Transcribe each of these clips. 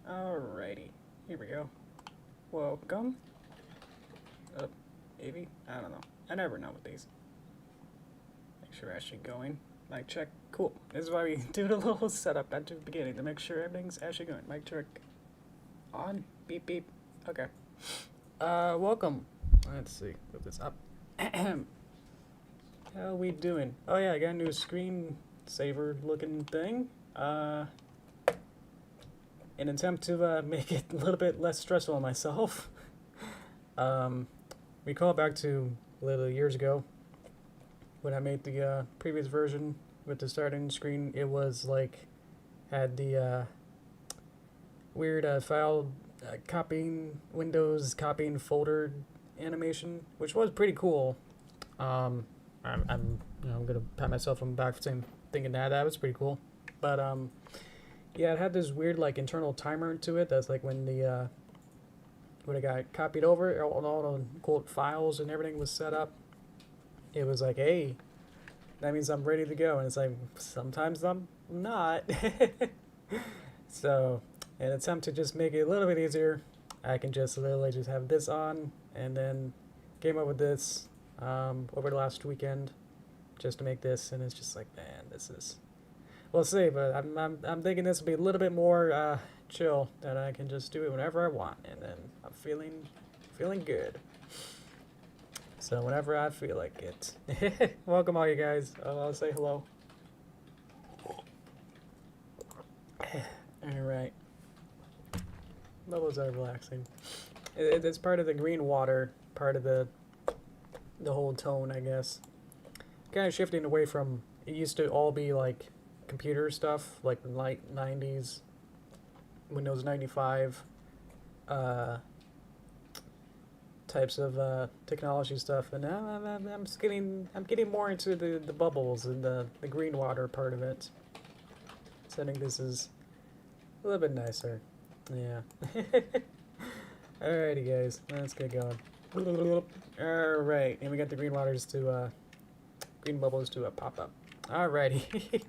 Alrighty, here we go. Welcome. Maybe? I don't know. I never know with these. Make sure actually going. Mic check. Cool. This is why we do the little setup at the beginning to make sure everything's actually going. Mic check. On. Beep beep. Okay. Welcome. Let's see. Put this up. How we doing? Oh yeah, I got a new screensaver looking thing. An attempt to make it a little bit less stressful on myself. Recall back to a little years ago when I made the previous version with the starting screen. It was like had the weird file copying Windows copying folder animation, which was pretty cool. I'm gonna pat myself on the back for thinking that was pretty cool. But yeah, it had this weird like internal timer to it. That's like when the when it got copied over, all the quote files and everything was set up. It was like, hey, that means I'm ready to go. And it's like sometimes I'm not. So, in an attempt to just make it a little bit easier, I can just literally just have this on, and then came up with this over the last weekend just to make this, and it's just like, man, this is, we'll see, but I'm thinking this will be a little bit more chill, that I can just do it whenever I want, and then I'm feeling good. So whenever I feel like it. Welcome all you guys. I'll say hello. Alright. Bubbles are relaxing. It's part of the Greenwater, part of the whole tone, I guess. Kind of shifting away from, it used to all be like computer stuff, like the late 90s, Windows 95 types of technology stuff, and now I'm just getting more into the bubbles and the Greenwater part of it. So I think this is a little bit nicer. Yeah. Alrighty guys, let's get going. Alright, and we got the green waters to green bubbles to pop up. Alrighty.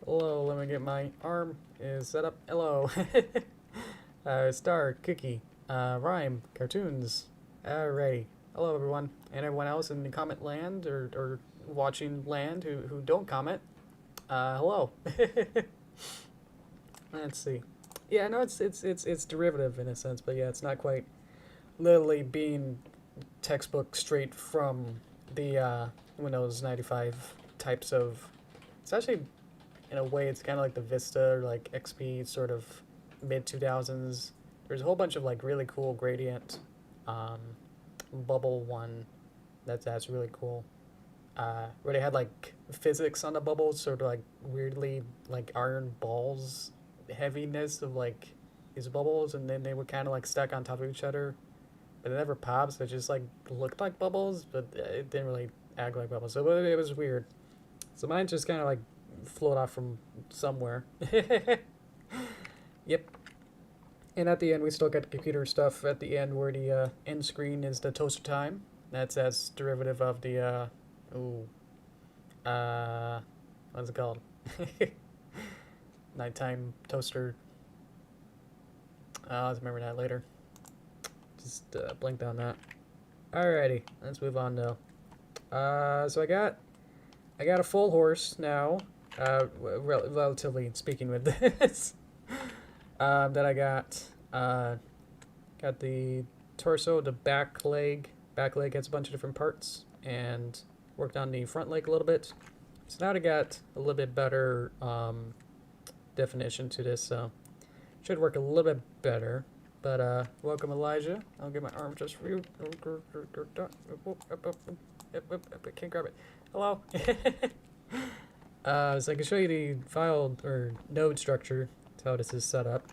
Hello, let me get my arm is set up. Hello. Star, Cookie, Rhyme, Cartoons. Alrighty. Hello everyone. And everyone else in the comment land or watching land who don't comment. Hello. Let's see. Yeah, no, it's derivative in a sense, but yeah, it's not quite literally being textbook straight from the Windows 95 types of. It's actually, in a way, it's kind of like the Vista or like XP sort of mid 2000s. There's a whole bunch of like really cool gradient bubble one that's really cool. Where they had like physics on the bubbles, sort of like weirdly like iron balls heaviness of like these bubbles, and then they were kind of like stuck on top of each other, but it never pops. It just like looked like bubbles, but it didn't really act like bubbles. So it was weird. So mine just kind of like float off from somewhere. Yep. And at the end, we still got the computer stuff at the end where the end screen is the toaster time. That's as derivative of the what's it called? Nighttime toaster. I'll remember that later. Just blinked on that. Alrighty, let's move on though. So I got a full horse now. Relatively speaking with this. That I got the torso, the back leg. Back leg has a bunch of different parts, and worked on the front leg a little bit. So now I got a little bit better definition to this, so should work a little bit better. But welcome Elijah. I'll get my arm just for you. I can't grab it. Hello. So I can show you the file or node structure. That's how this is set up.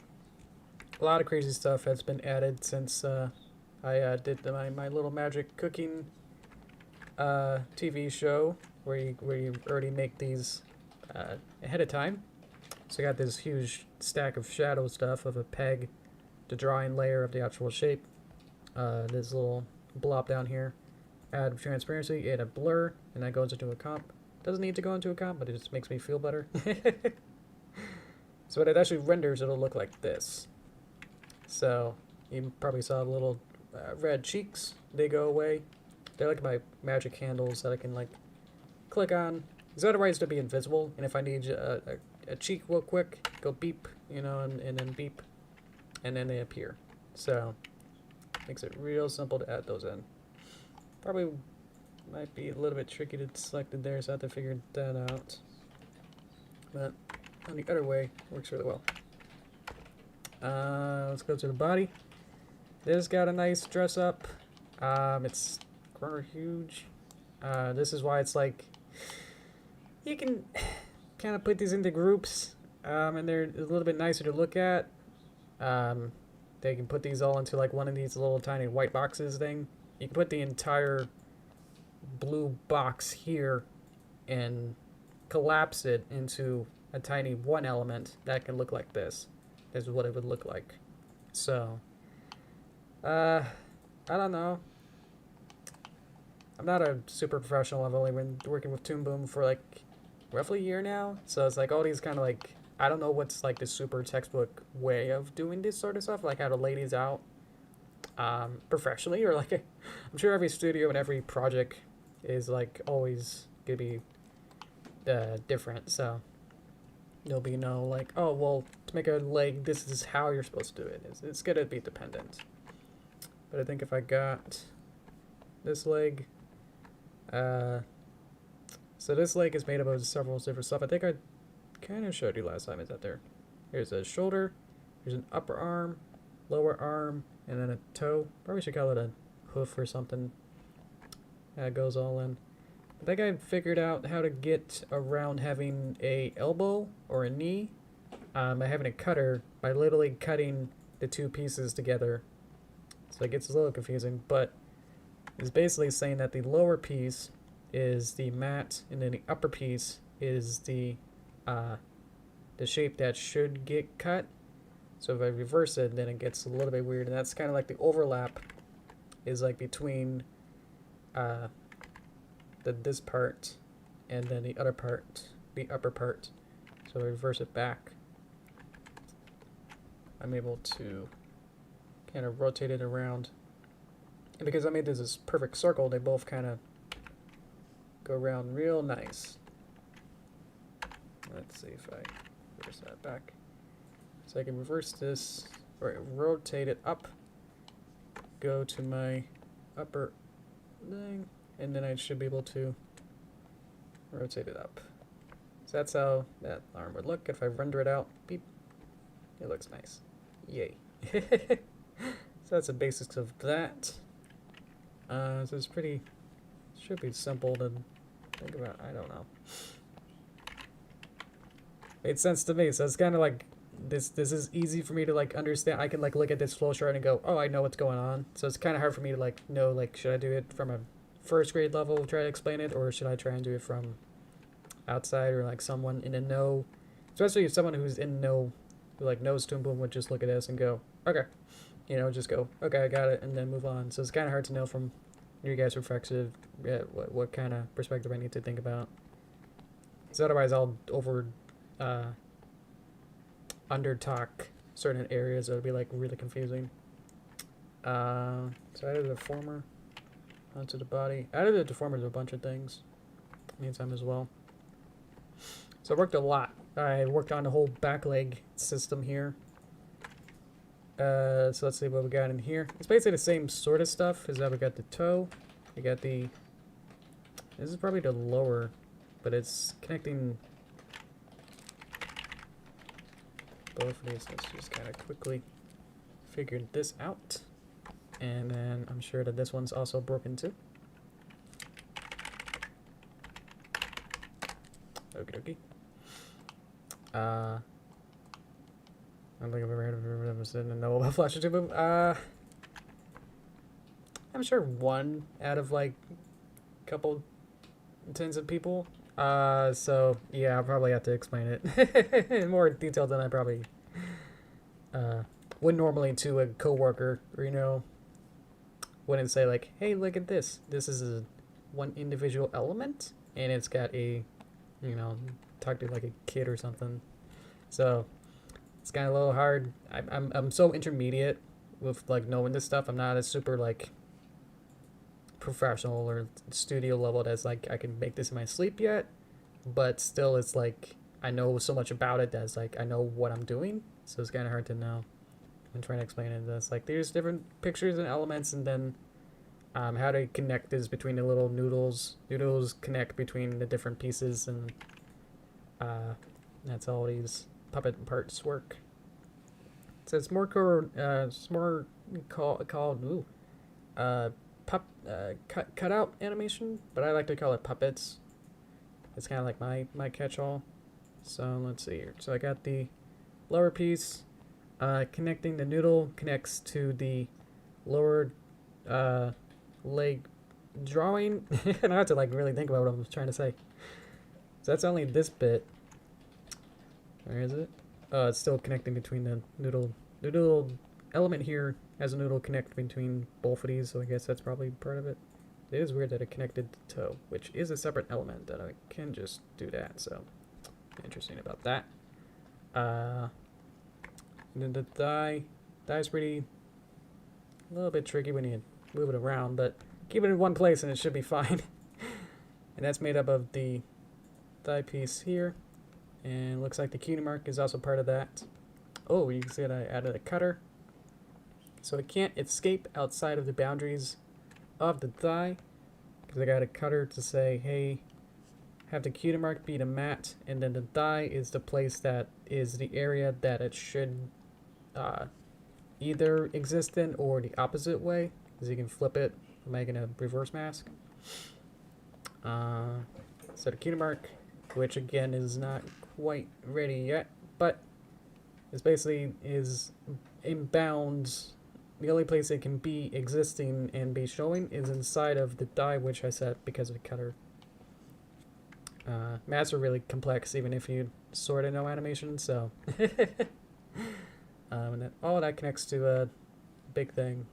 A lot of crazy stuff has been added since I did my little magic cooking TV show where you already make these ahead of time. So I got this huge stack of shadow stuff of a peg, the drawing layer of the actual shape, this little blob down here, add transparency, add a blur, and that goes into a comp. Doesn't need to go into a comp, but it just makes me feel better. So when it actually renders, it'll look like this. So you probably saw the little red cheeks. They go away. They're like my magic handles that I can like click on. Because otherwise it'll be invisible. And if I need a cheek real quick, go beep, you know, and then beep. And then they appear. So makes it real simple to add those in. Probably might be a little bit tricky to select it there, so I have to figure that out. But on the other way, it works really well. Let's go to the body. This got a nice dress up. It's rather huge. This is why it's like you can kind of put these into groups, and they're a little bit nicer to look at. They can put these all into like one of these little tiny white boxes thing. You can put the entire blue box here and collapse it into a tiny one element that can look like this. This is what it would look like. So, I don't know. I'm not a super professional. I've only been working with Toon Boom for like roughly a year now. So it's like all these kind of like, I don't know what's like the super textbook way of doing this sort of stuff, like how to lay these out professionally, or like I'm sure every studio and every project is like always gonna be different, so there'll be no like, oh well, to make a leg this is how you're supposed to do it. It's gonna be dependent. But I think if I got this leg, so this leg is made up of several different stuff. I think I kind of showed you last time. Is that there? Here's a shoulder, here's an upper arm, lower arm, and then a toe. Probably should call it a hoof or something. That goes all in. I think I figured out how to get around having a elbow or a knee by having a cutter, by literally cutting the two pieces together. So it gets a little confusing, but it's basically saying that the lower piece is the mat, and then the upper piece is the shape that should get cut. So if I reverse it, then it gets a little bit weird, and that's kind of like the overlap is like between this part and then the other part, the upper part. So I reverse it back, I'm able to kind of rotate it around. And because I made this perfect circle, they both kind of go around real nice. Let's see if I reverse that back. So I can reverse this, or rotate it up, go to my upper thing, and then I should be able to rotate it up. So that's how that arm would look. If I render it out, beep, it looks nice. Yay. So that's the basics of that. So it's pretty, should be simple to think about. I don't know. Made sense to me, so it's kind of like, this is easy for me to like understand. I can like look at this flowchart and go, oh, I know what's going on. So it's kind of hard for me to like know, like, should I do it from a first grade level, try to explain it, or should I try and do it from outside, or like someone in the know, especially if someone who's in know, who like knows Toon Boom, would just look at this and go, okay, you know, just go, okay, I got it, and then move on. So it's kind of hard to know from your guys' perspective what kind of perspective I need to think about. So otherwise I'll under talk certain areas that would be like really confusing. So I added a deformer onto the body. I added a deformer to a bunch of things meantime as well. So I worked a lot. I worked on the whole back leg system here. So let's see what we got in here. It's basically the same sort of stuff as that. We got the toe. We got the, this is probably the lower, but it's connecting both of these. Let's just kind of quickly figure this out. And then I'm sure that this one's also broken too. Okie dokie. I don't think I've ever heard of them and know about Flash or Toon Boom. I'm sure one out of like a couple tens of people. So yeah, I'll probably have to explain it in more detail than I probably would normally to a coworker, or, you know, wouldn't say like, hey, look at this. This is a one individual element, and it's got a, you know, talk to like a kid or something. So It's kind of a little hard. I'm so intermediate with like knowing this stuff. I'm not as super like professional or studio level as like I can make this in my sleep yet, but still it's like I know so much about it that's like I know what I'm doing, so it's kind of hard to know. I'm trying to explain it. It's like there's different pictures and elements, and then how to connect is between the little noodles. Noodles connect between the different pieces, and that's how all these puppet parts work. So it's more called cutout animation, but I like to call it puppets. It's kind of like my catch-all. So let's see here. So I got the lower piece connecting. The noodle connects to the lower leg drawing. And I have to like really think about what I'm trying to say. So that's only this bit. Where is it? It's still connecting between the noodle. The noodle element here has a noodle connect between both of these, so I guess that's probably part of it. It is weird that it connected to toe, which is a separate element that I can just do that, so interesting about that. And then the thigh is pretty, a little bit tricky when you move it around, but keep it in one place and it should be fine. And that's made up of the thigh piece here, and looks like the cutie mark is also part of that. Oh, you can see that I added a cutter, so it can't escape outside of the boundaries of the thigh, because I got a cutter to say, hey, have the cutie mark be the mat, and then the thigh is the place that is the area that it should either exist in or the opposite way, because you can flip it, making a reverse mask. So the cutie mark, which again is not quite ready yet, but it's basically is in bounds. The only place it can be existing and be showing is inside of the die, which I set because of the cutter. Mats are really complex, even if you sort of know animation, so. And then all that connects to a big thing,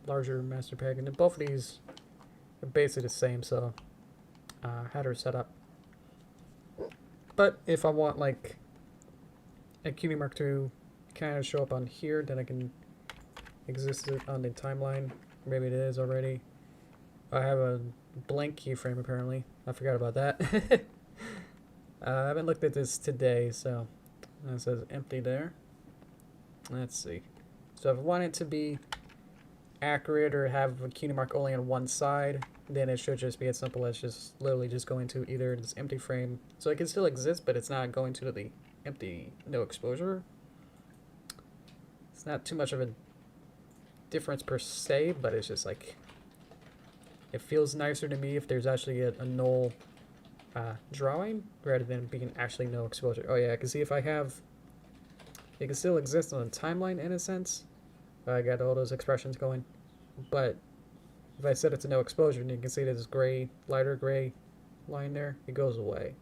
larger master pack, and then both of these are basically the same, so header setup. But if I want like a cutie mark to kind of show up on here, then I can exist it on the timeline. Maybe it is already. I have a blank keyframe apparently. I forgot about that. I haven't looked at this today, so it says empty there. Let's see. So if I want it to be accurate or have a cutie mark only on one side, then it should just be as simple as just literally just going to either this empty frame. So it can still exist, but it's not going to the empty no exposure. It's not too much of a difference per se, but it's just like it feels nicer to me if there's actually a null drawing rather than being actually no exposure. Oh yeah, I can see if I have, it can still exist on the timeline in a sense. I got all those expressions going, but if I set it to no exposure, and you can see this gray, lighter gray line there, it goes away.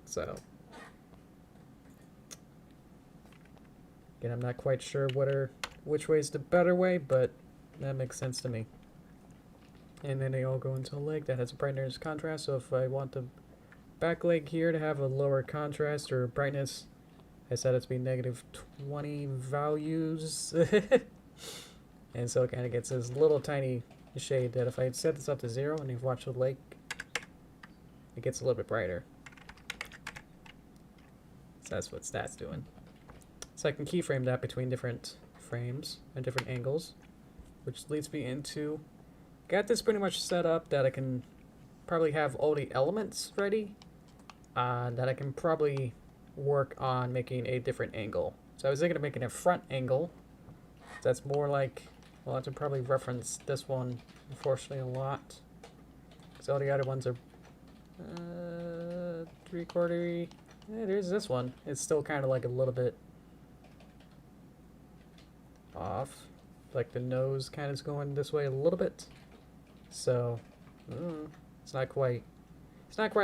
So again, I'm not quite sure which way is the better way, but that makes sense to me. And then they all go into a leg that has a brightness contrast. So if I want the back leg here to have a lower contrast or brightness, I set it to be -20 values. And so it kind of gets this little tiny shade that if I set this up to 0 and you've watched the leg, it gets a little bit brighter. So that's what that's doing. So I can keyframe that between different frames and different angles, which leads me into, got this pretty much set up that I can probably have all the elements ready, that I can probably work on making a different angle. So I was thinking of making a front angle. That's more like, well, I have to probably reference this one, unfortunately, a lot. Because all the other ones are 3/4. Yeah, there's this one. It's still kind of like a little bit off. Like the nose kind of is going this way a little bit. So, it's not quite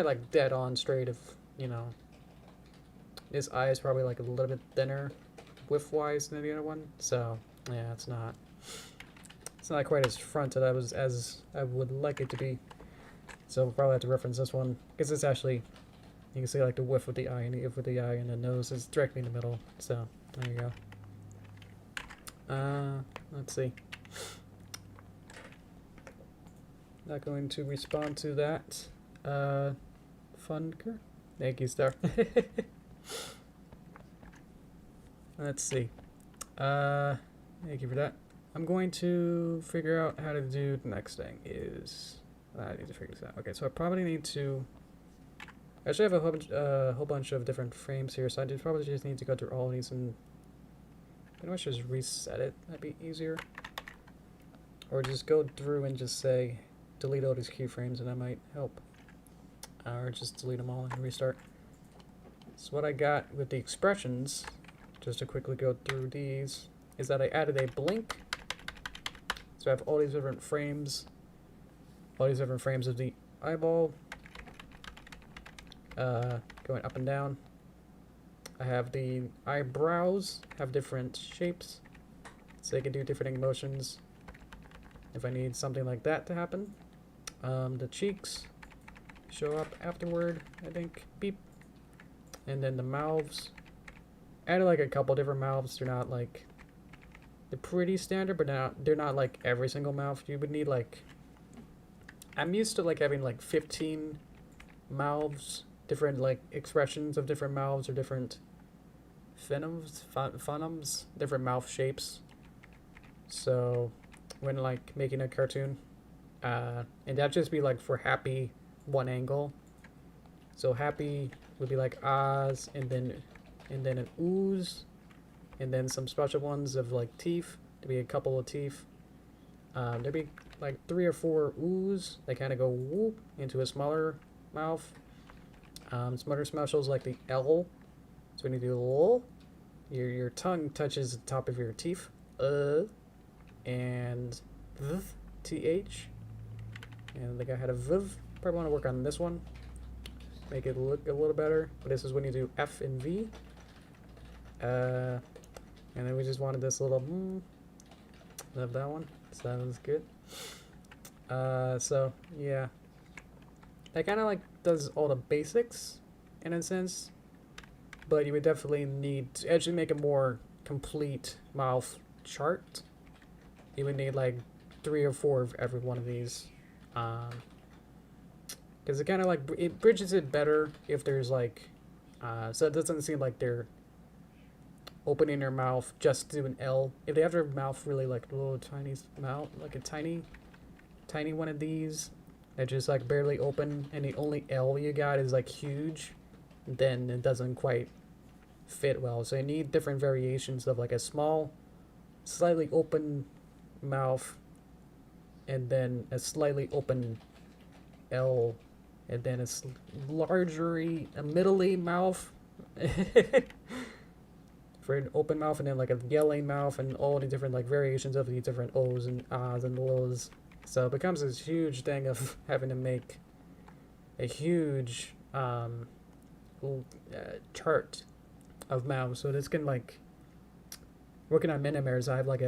like dead on straight of, you know. This eye is probably like a little bit thinner width-wise than the other one. So, yeah, it's not quite as fronted as I would like it to be. So we'll probably have to reference this one because it's actually, You can see like the width of the eye and the width of the eye, and the nose is directly in the middle. So there you go. Let's see. Not going to respond to that. Funker? Thank you, Star. Let's see. Thank you for that. I'm going to figure out how to do the next thing is... I need to figure this out. Okay, so I probably need to... I actually have a whole bunch of different frames here, so I probably just need to go through all of these and pretty much just reset it. That'd be easier. Or just go through and just say, delete all these keyframes, and that might help. Or just delete them all and restart. So what I got with the expressions, just to quickly go through these, is that I added a blink. So I have all these different frames. All these different frames of the eyeball. Going up and down. I have the eyebrows have different shapes, so they can do different emotions if I need something like that to happen. The cheeks show up afterward, I think. Beep. And then the mouths. Added like a couple different mouths. They're not like... They're pretty standard, but they're not like every single mouth. You would need like... I'm used to like having like 15 mouths. Different like expressions of different mouths or different phonums, different mouth shapes. So when like making a cartoon, and that'd just be like for happy one angle. So happy would be like ahs, and then an ooze, and then some special ones of like teeth. There'd be a couple of teeth. There'd be like 3 or 4 oohs. They kind of go whoop into a smaller mouth. Smarter specials like the L. So when you do L, your tongue touches the top of your teeth. And V, TH. And the guy had a VIV. Probably want to work on this one. Make it look a little better. But this is when you do F and V. And then we just wanted this little love that one. So that was good. So yeah. That kind of like does all the basics in a sense, but you would definitely need to actually make a more complete mouth chart. You would need like 3 or 4 of every one of these, because it kind of like it bridges it better if there's like so it doesn't seem like they're opening their mouth just to do an L. If they have their mouth really like a little tiny mouth, like a tiny one of these that just like barely open, and the only L you got is like huge, then it doesn't quite fit well. So you need different variations of like a small, slightly open mouth, and then a slightly open L, and then a larger, a middle-y mouth for an open mouth, and then like a yelling mouth, and all the different like variations of the different O's and A's and L's. So it becomes this huge thing of having to make a huge chart of mouths. So this can like, working on Minimares, I have like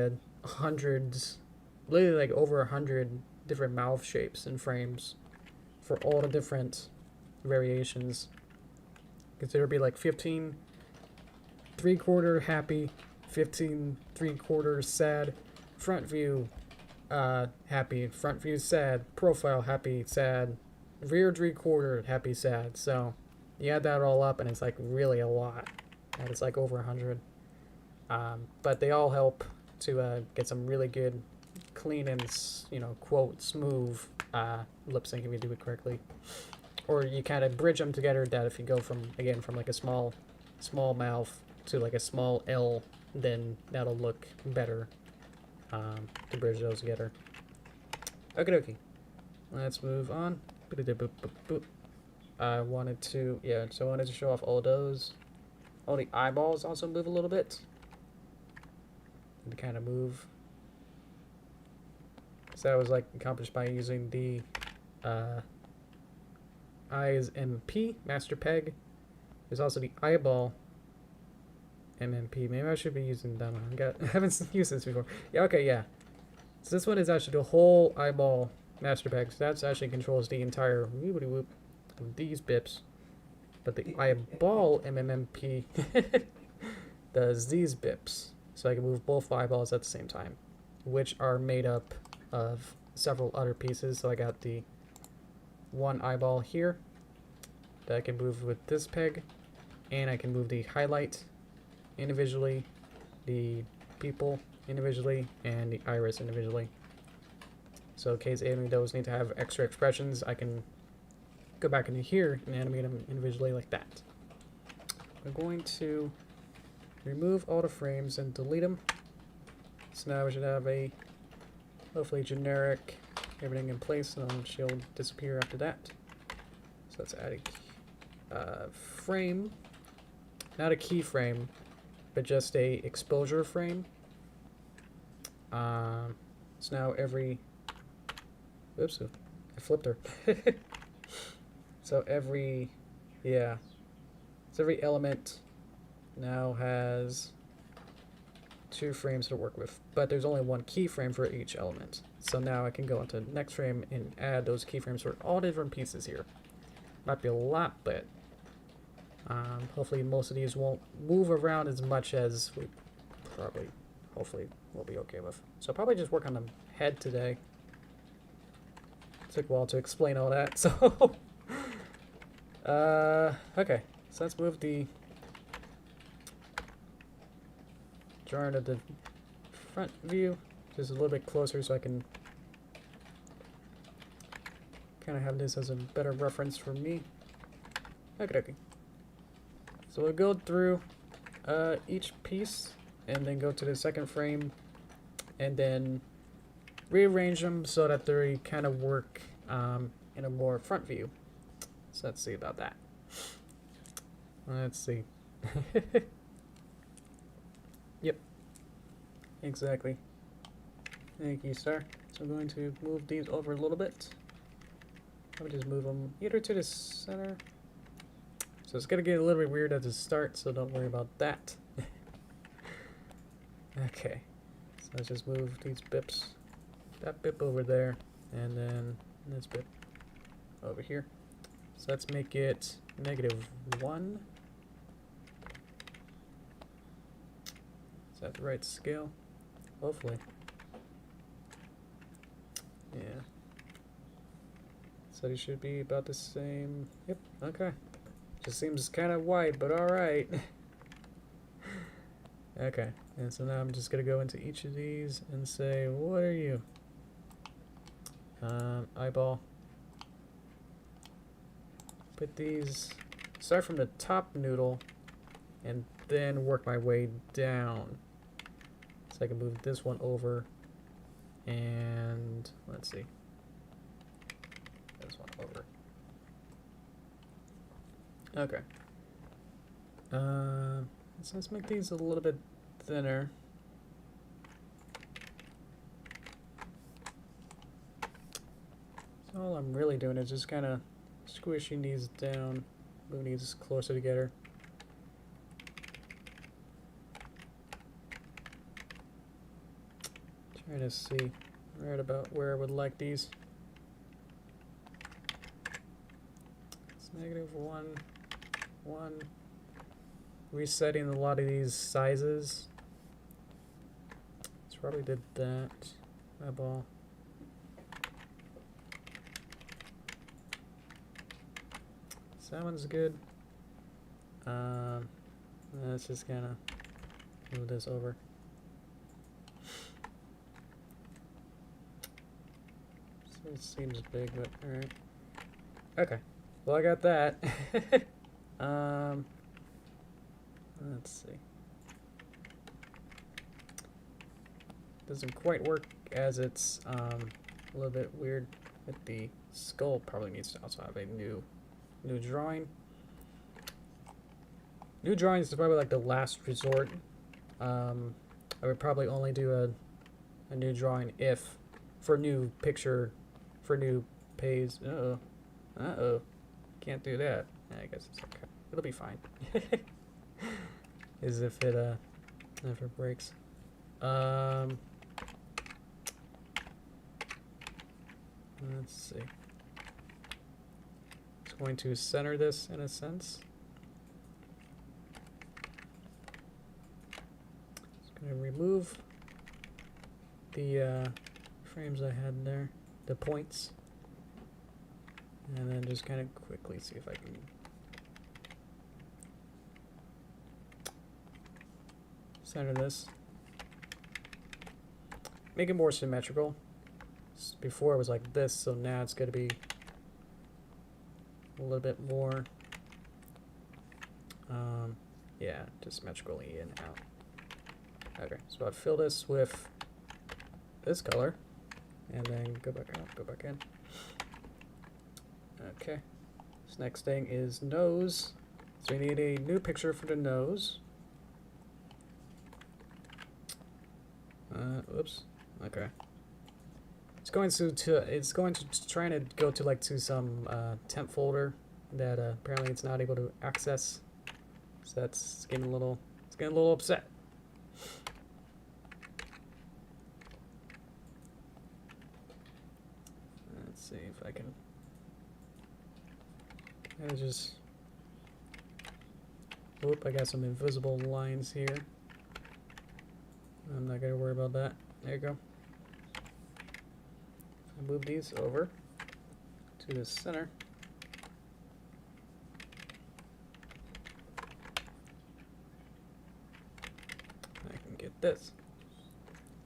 literally like over 100 different mouth shapes and frames for all the different variations. Because there would be like 15 3/4 happy, 15 3/4 sad, front view happy, front view sad, profile happy, sad, rear 3/4 happy, sad. So you add that all up and it's like really a lot, and it's like over 100. But they all help to get some really good, clean and quote smooth lip sync if you do it correctly. Or you kind of bridge them together. That if you go from like a small mouth to like a small L, then that'll look better. To bridge those together. Okie dokie. Let's move on. I wanted to show off all those. All the eyeballs also move a little bit. And kind of move. So that was like accomplished by using the eyes MP master peg. There's also the eyeball MMP. Maybe I should be using that one. I haven't used this before. Yeah, okay, yeah. So this one is actually the whole eyeball master peg. So that actually controls the entire whoop of these bips. but the eyeball MMMP does these bips. So I can move both eyeballs at the same time, which are made up of several other pieces. So I got the one eyeball here that I can move with this peg, and I can move the highlight individually, the pupil individually, and the iris individually. So in case any of those need to have extra expressions, I can go back into here and animate them individually like that. I'm going to remove all the frames and delete them. So now we should have a hopefully generic everything in place, and she'll disappear after that. So let's add a frame, not a keyframe, but just a exposure frame. So now every, oops, I flipped her. So every, yeah, so every element now has 2 frames to work with, but there's only 1 keyframe for each element. So now I can go into the next frame and add those keyframes for all different pieces here. Might be a lot, but hopefully most of these won't move around as much as we probably, hopefully, we'll be okay with. So I'll probably just work on the head today. Took a while to explain all that, so okay, so let's move the drawing to the front view just a little bit closer so I can kind of have this as a better reference for me. Okay. So we'll go through each piece and then go to the second frame and then rearrange them so that they kind of work in a more front view. So let's see about that. Let's see. Yep. Exactly. Thank you, sir. So I'm going to move these over a little bit. Let me just move them either to the center. So it's going to get a little bit weird at the start, so don't worry about that. Okay. So let's just move these bips. That bip over there, and then this bip over here. So let's make it -1. Is that the right scale? Hopefully. Yeah. So they should be about the same. Yep, okay. Just seems kind of wide, but alright. Okay, and so now I'm just going to go into each of these and say, what are you? Eyeball. Put these, start from the top noodle, and then work my way down. So I can move this one over, and let's see, this one over. Okay. So let's make these a little bit thinner. So all I'm really doing is just kind of squishing these down, moving these closer together. Trying to see right about where I would like these. It's -1, 1. Resetting a lot of these sizes. Let's probably did that. Eyeball. So that one's good. Let's just kind of move this over. So it seems big, but alright. Okay. Well, I got that. Let's see. Doesn't quite work as it's a little bit weird with the skull. Probably needs to also have a new drawing. New drawings is probably like the last resort. I would probably only do a new drawing if for new picture, for new page. Uh-oh. Can't do that. I guess it's okay. It'll be fine. As if it breaks. Let's see. It's going to center this in a sense. gonna remove the frames I had there, the points, and then just kind of quickly see if I can center this. Make it more symmetrical. Before it was like this, so now it's going to be a little bit more, yeah, just symmetrically in and out. Okay, so I fill this with this color, and then go back out, go back in. Okay, this next thing is nose. So we need a new picture for the nose. Oops. Okay. It's going to trying to go to like to some temp folder that apparently it's not able to access. So that's getting a little upset. Let's see if I can kind of just. Oop, I got some invisible lines here. I'm not gonna worry about that. There you go. I move these over to the center. I can get this.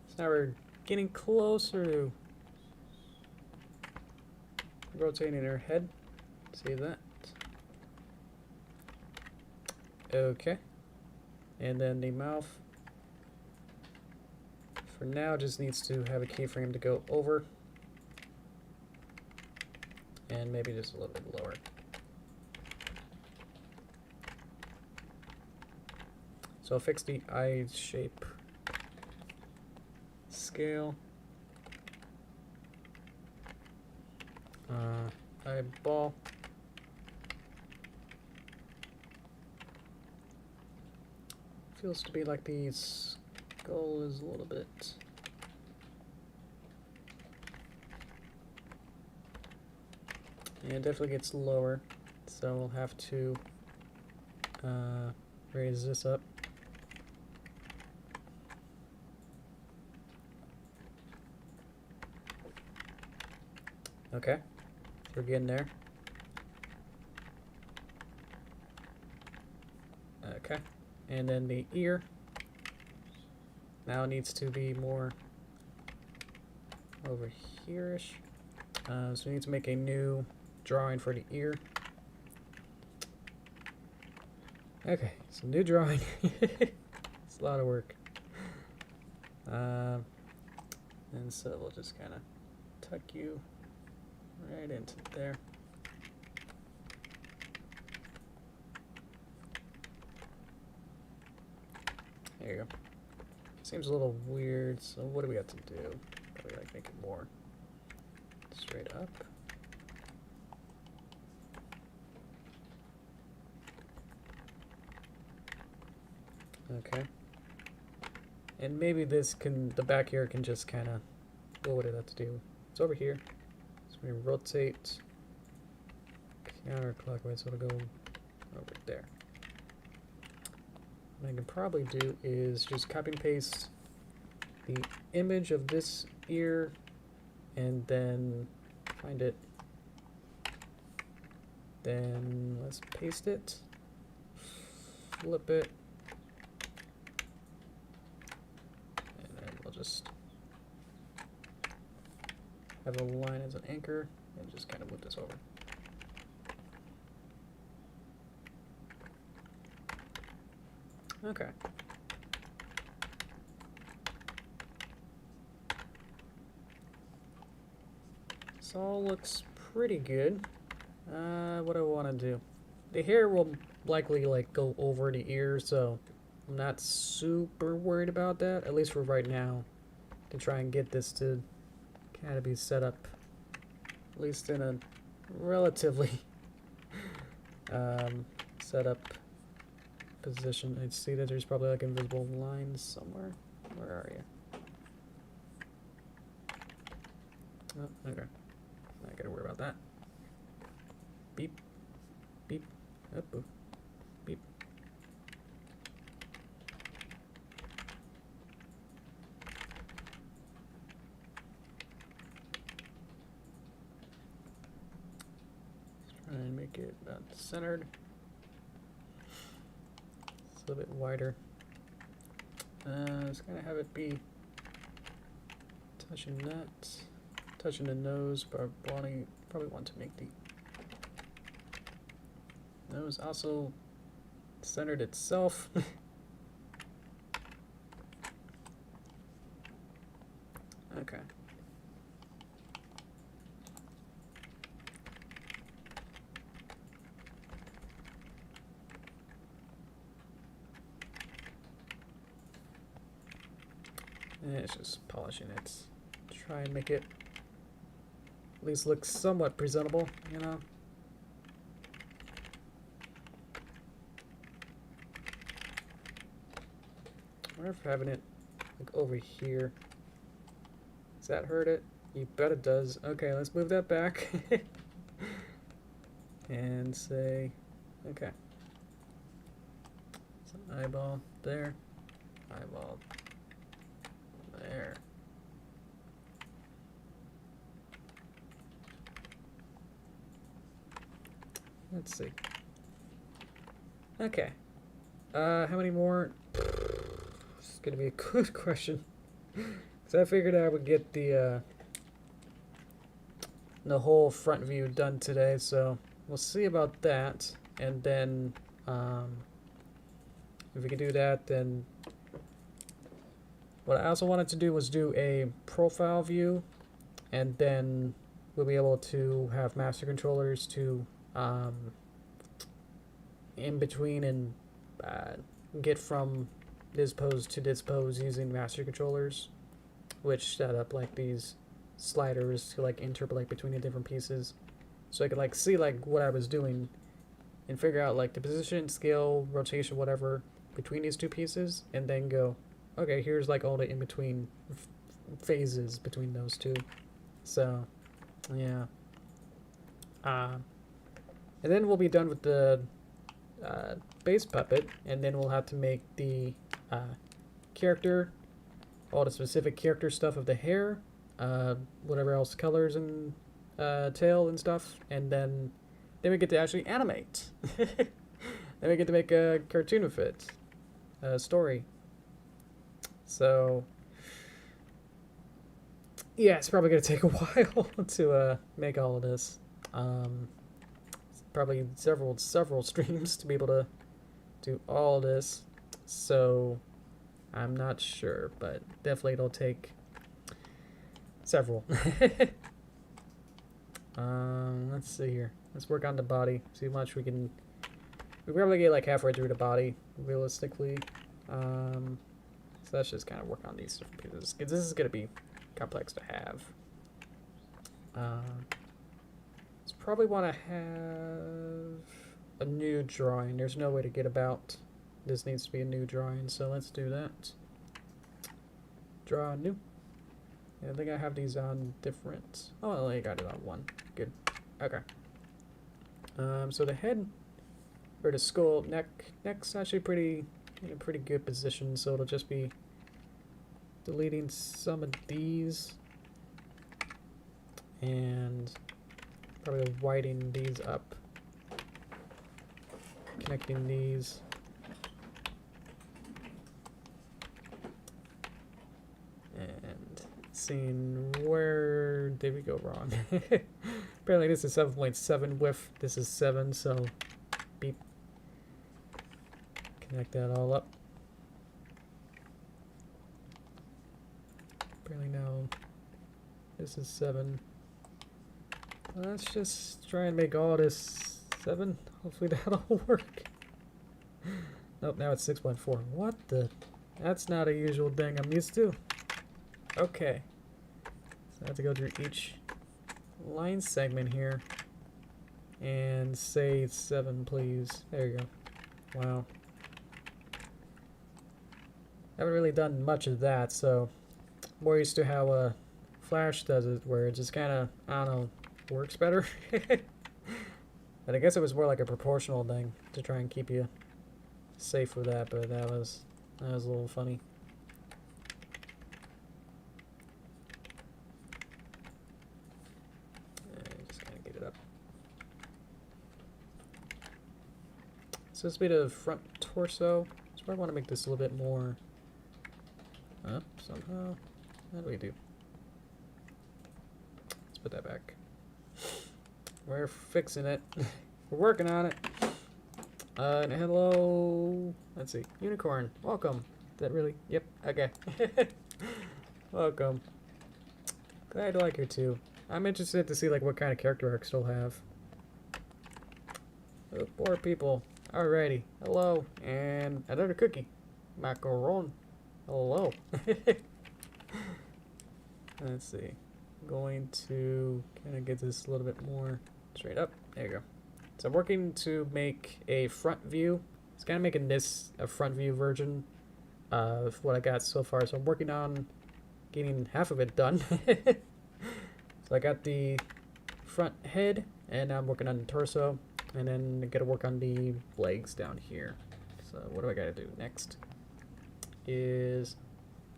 So now we're getting closer to rotating her head. See that? Okay. And then the mouth, for now, just needs to have a keyframe to go over. And maybe just a little bit lower. So I'll fix the eye shape scale. Eyeball. Feels to be like the skull is a little bit. Yeah, it definitely gets lower, so we'll have to raise this up. Okay, we're getting there. Okay, and then the ear now needs to be more over here-ish. So we need to make a new drawing for the ear. Okay, so new drawing. It's a lot of work. And so we'll just kind of tuck you right into there. There you go. Seems a little weird, so what do we have to do? Probably like make it more straight up. Okay. And maybe this can, the back here can just kind of, what would it have to do? It's over here. So we rotate counterclockwise, so it'll go over there. What I can probably do is just copy and paste the image of this ear and then find it. Then let's paste it, flip it, and then we'll just have a line as an anchor and just kind of move this over. Okay. This all looks pretty good. What do I want to do? The hair will likely like go over the ear, so I'm not super worried about that, at least for right now, to try and get this to kind of be set up, at least in a relatively set up position. I see that there's probably like invisible lines somewhere. Where are you? Oh, okay. Not gotta worry about that. Beep. Beep. Oh, boo. Beep. make it centered. It's a little bit wider. Just gonna have it be touching that, touching the nose, but probably want to make the nose also centered itself. Okay. And it's just polishing it. Try and make it at least look somewhat presentable, you know? I wonder if having it like over here, does that hurt it? You bet it does. Okay, let's move that back. And say, okay. So eyeball there, eyeball there. Let's see. Okay. How many more? It's gonna be a good question. So I figured I would get the whole front view done today, so we'll see about that. And then if we can do that, then what I also wanted to do was do a profile view, and then we'll be able to have master controllers to in between and get from this pose to this pose using master controllers, which set up like these sliders to like interpolate between the different pieces, so I could like see like what I was doing and figure out like the position, scale, rotation, whatever between these two pieces, and then go, okay, here's like all the in between phases between those two. So yeah, and then we'll be done with the base puppet, and then we'll have to make the character, all the specific character stuff of the hair, whatever else colors and tail and stuff, and then we get to actually animate. Then we get to make a cartoon with it, a story. So yeah, it's probably gonna take a while to make all of this. Probably several streams to be able to do all this, so I'm not sure, but definitely it'll take several. Let's see here. Let's work on the body. See how much we can. We probably get like halfway through the body, realistically. So let's just kind of work on these different pieces, because this is gonna be complex to have. Probably want to have a new drawing. There's no way to get about. This needs to be a new drawing, so let's do that. Draw new. Yeah, I think I have these on different. Oh, I got it on one. Good. Okay. So the head or the skull, neck's actually pretty in a pretty good position. So it'll just be deleting some of these and probably widening these up, connecting these, and seeing where did we go wrong. Apparently this is 7.7 width, this is 7, so beep. Connect that all up. Apparently now this is 7. Let's just try and make all this 7. Hopefully that'll work. Nope, now it's 6.4. What the? That's not a usual thing I'm used to. Okay. So I have to go through each line segment here and say 7, please. There you go. Wow. Haven't really done much of that, so more used to how Flash does it, where it just kind of, I don't know, works better. But I guess it was more like a proportional thing to try and keep you safe with that, but that was a little funny. Just kind of get it up. So this will be the front torso. So I want to make this a little bit more up somehow. How do we do? Let's put that back. We're fixing it. We're working on it. And hello. Let's see. Unicorn. Welcome. Is that really? Yep. Okay. Welcome. Glad I like her too. I'm interested to see like what kind of character arcs they'll have. Oh, poor people. Alrighty. Hello. And another cookie. Macaron. Hello. Let's see. I'm going to kind of get this a little bit more straight up. There you go. So I'm working to make a front view. It's kind of making this a front view version of what I got so far. So I'm working on getting half of it done. So I got the front head, and now I'm working on the torso, and then I gotta work on the legs down here. So what do I gotta do next? Is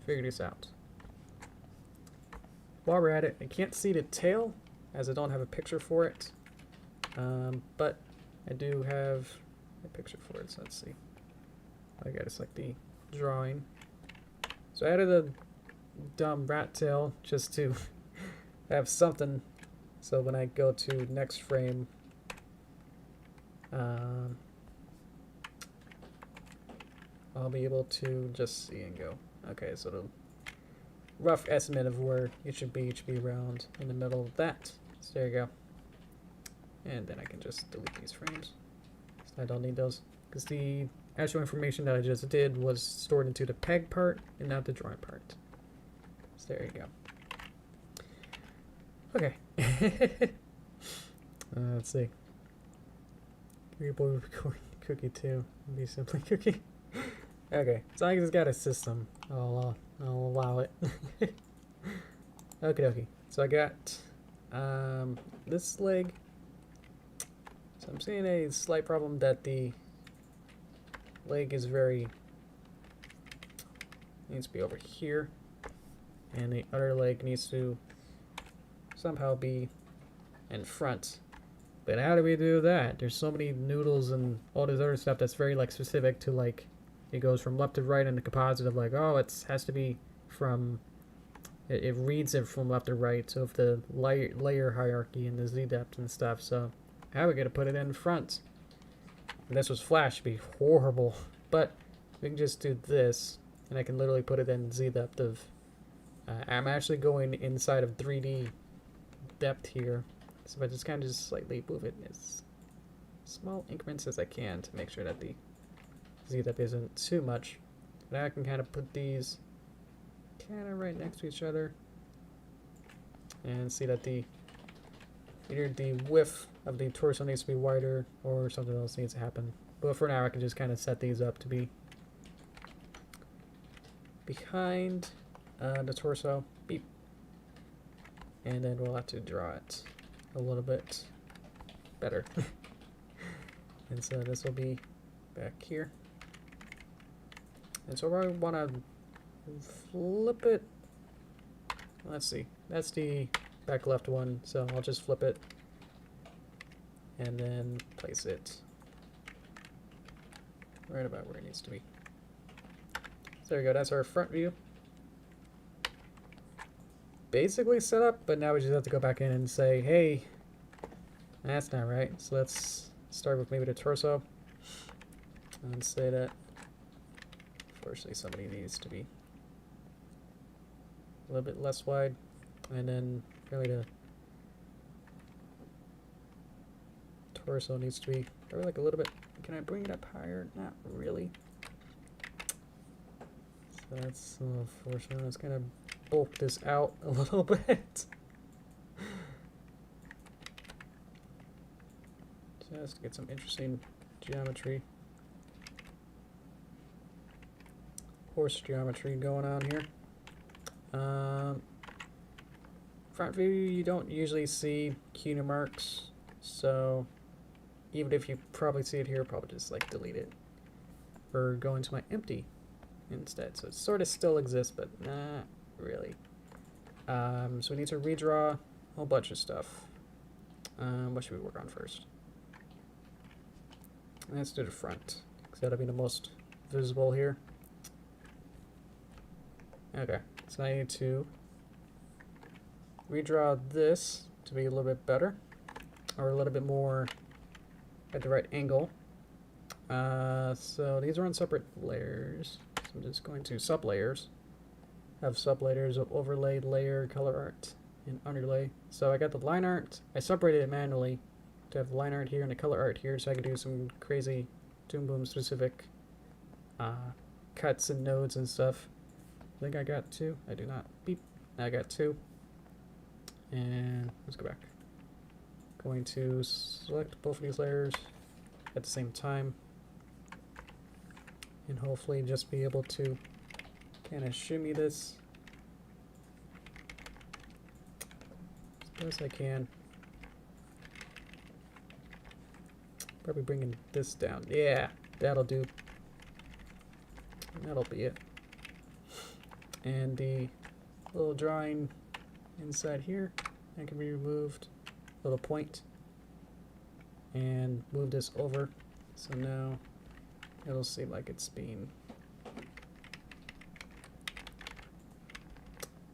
figure this out. While we're at it, I can't see the tail as I don't have a picture for it, but I do have a picture for it. So let's see. I gotta select the drawing. So I added a dumb rat tail just to have something. So when I go to next frame, I'll be able to just see and go. Okay, so the rough estimate of where it should be around in the middle of that. So there you go. And then I can just delete these frames. So I don't need those, because the actual information that I just did was stored into the peg part and not the drawing part. So there you go. Okay. Let's see. Cookie 2. Be simply cookie. Okay, so I just got a system. I'll allow it. Okie dokie. So I got this leg. So I'm seeing a slight problem that the leg is needs to be over here, and the other leg needs to somehow be in front. But how do we do that? There's so many noodles and all this other stuff that's very like specific to like it goes from left to right in the composite of like, oh, it has to be from it reads it from left to right. So if the layer hierarchy and the Z depth and stuff. So how are we gonna put it in front? And this was Flash, it'd be horrible. But we can just do this, and I can literally put it in Z depth of. I'm actually going inside of 3D depth here, so I just kind of just slightly move it as small increments as I can to make sure that the Z depth isn't too much. But I can kind of put these kind of right next to each other and see that either the width of the torso needs to be wider or something else needs to happen. But for now I can just kind of set these up to be behind the torso. Beep. And then we'll have to draw it a little bit better. And so this will be back here. And so I want to flip it. Let's see. That's the back left one. So I'll just flip it and then place it right about where it needs to be. So there we go. That's our front view. Basically set up, but now we just have to go back in and say, hey, that's not right. So let's start with maybe the torso and say that unfortunately somebody needs to be a little bit less wide, and then really the torso needs to be probably like a little bit. Can I bring it up higher? Not really. So that's a little unfortunate. Let's kind of bulk this out a little bit. Just to get some interesting geometry. Horse geometry going on here. Front view, you don't usually see cutie marks, so even if you probably see it here, probably just like delete it or go into my empty instead. So it sort of still exists, but not really. So we need to redraw a whole bunch of stuff. What should we work on first? Let's do the front, because that'll be the most visible here. Okay, so I need to redraw this to be a little bit better, or a little bit more at the right angle. So these are on separate layers. So I'm just going to sub-layers. Have sub-layers of overlay, layer, color art, and underlay. So I got the line art. I separated it manually to have the line art here and the color art here, so I could do some crazy Toon Boom specific cuts and nodes and stuff. I think I got 2. I do not. Beep. I got 2. And let's go back. Going to select both of these layers at the same time, and hopefully just be able to kind of shimmy this as best I can. Probably bringing this down. Yeah, that'll do. That'll be it. And the little drawing inside here, that can be removed. Little point. And move this over. So now it'll seem like it's being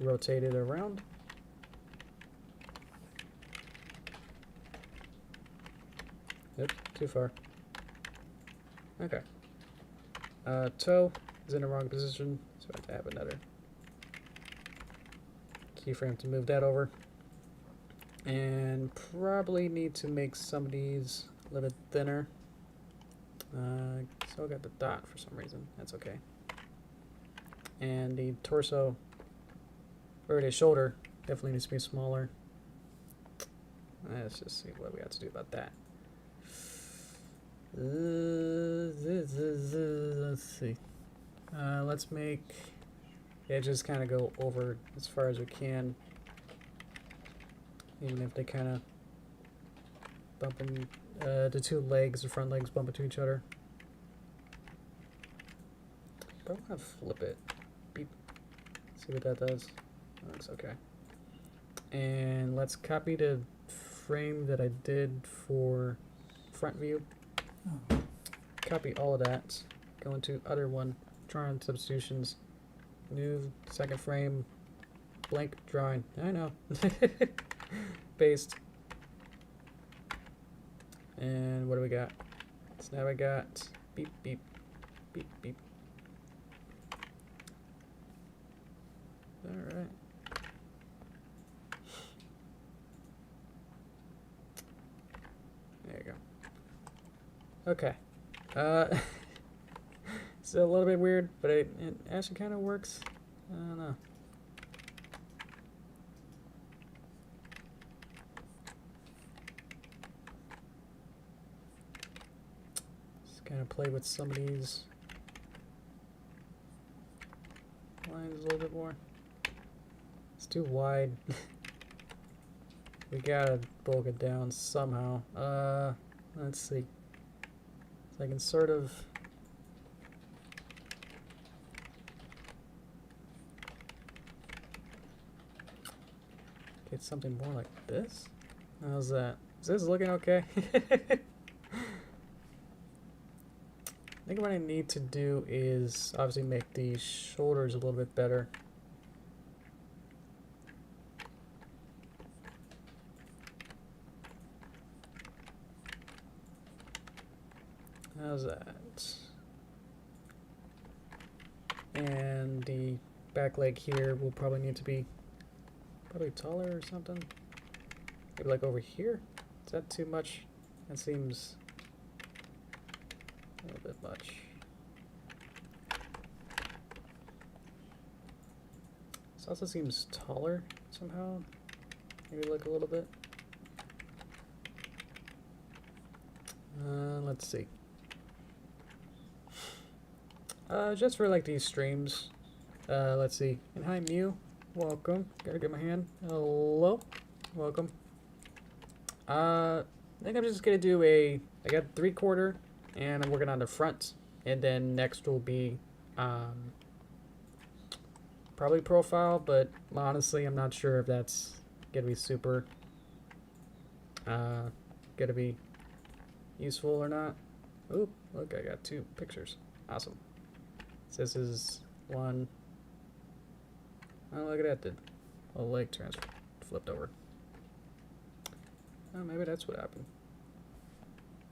rotated around. Yep, too far. Okay. Toe is in the wrong position, so I have to have another keyframe to move that over. And probably need to make some of these a little bit thinner. So I got the dot for some reason. That's okay. And the torso, or the shoulder, definitely needs to be smaller. Let's just see what we got to do about that. Let's see. Let's make edges kind of go over as far as we can, even if they kind of bump in, the two legs, the front legs bump into each other. But I want to flip it. Beep. See what that does. That looks okay. And let's copy the frame that I did for front view. Copy all of that. Go into other one. Drawing substitutions. New second frame. Blank drawing. I know. Paste. And what do we got? So now we got beep beep beep beep. All right. There you go. Okay. It's a little bit weird, but it actually kind of works. I don't know. Just kind of play with some of these lines a little bit more. It's too wide. We gotta bulk it down somehow. Let's see. So I can sort of get something more like this. How's that? Is this looking okay? I think what I need to do is obviously make the shoulders a little bit better. How's that? And the back leg here will probably need to be probably taller or something. Maybe like over here? Is that too much? That seems a little bit much. This also seems taller somehow. Maybe look a little bit. Let's see. Just for like these streams, let's see. And hi Mew, welcome. Gotta get my hand. Hello, welcome. I think I'm just gonna do I got 3/4, and I'm working on the front, and then next will be probably profile, but honestly I'm not sure if that's gonna be super gonna be useful or not. Oh, look, I got 2 pictures. Awesome. So this is one. Oh, look at that. The whole leg flipped over. Oh, maybe that's what happened.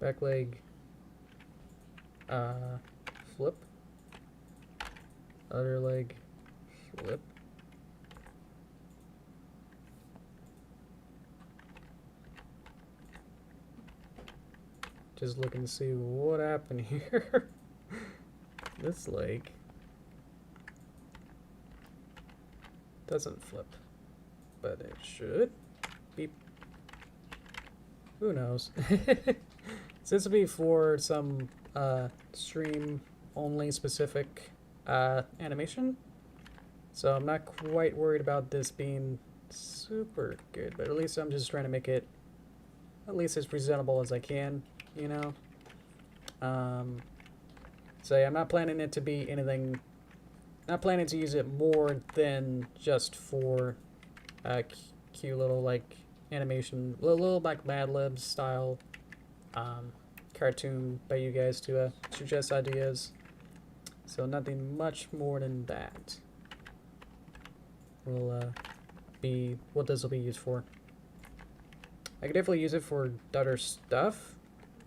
Back leg. Flip. Other leg. Flip. Just looking to see what happened here. This leg doesn't flip, but it should. Beep. Who knows? So this will be for some stream only specific animation. So I'm not quite worried about this being super good, but at least I'm just trying to make it at least as presentable as I can, you know? So yeah, I'm not planning it to be anything, not planning to use it more than just for cute little like animation, little like Mad Libs style cartoon by you guys to suggest ideas. So nothing much more than that will be what this will be used for. I could definitely use it for other stuff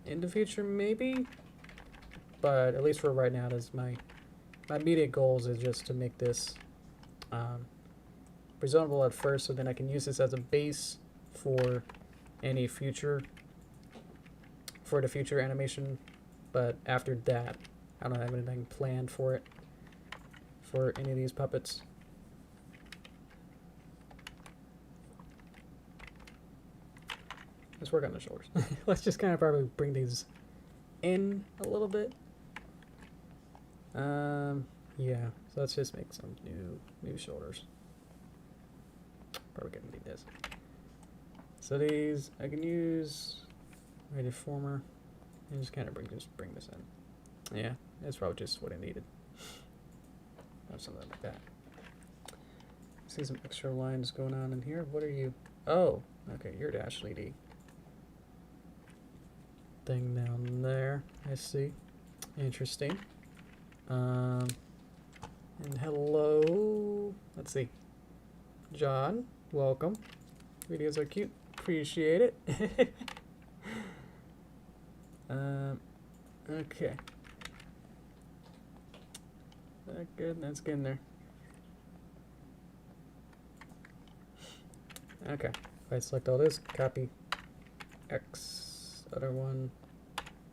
in the future, maybe. But at least for right now, that's my immediate goals is just to make this presentable at first, so then I can use this as a base for any future, for the future animation. But after that, I don't have anything planned for it, for any of these puppets. Let's work on the shoulders. Let's just kind of probably bring these in a little bit. Yeah, so let's just make some new shoulders. Probably gonna need this. So these I can use a deformer and just kind of bring this in. Yeah, that's probably just what I needed. Have something like that. See some extra lines going on in here. What are you? Oh, okay, you're actually the thing down there. I see. Interesting. And hello. Let's see. John, welcome. Videos are cute. Appreciate it. Okay. That good. That's getting there. Okay. If I select all this, copy X, other one,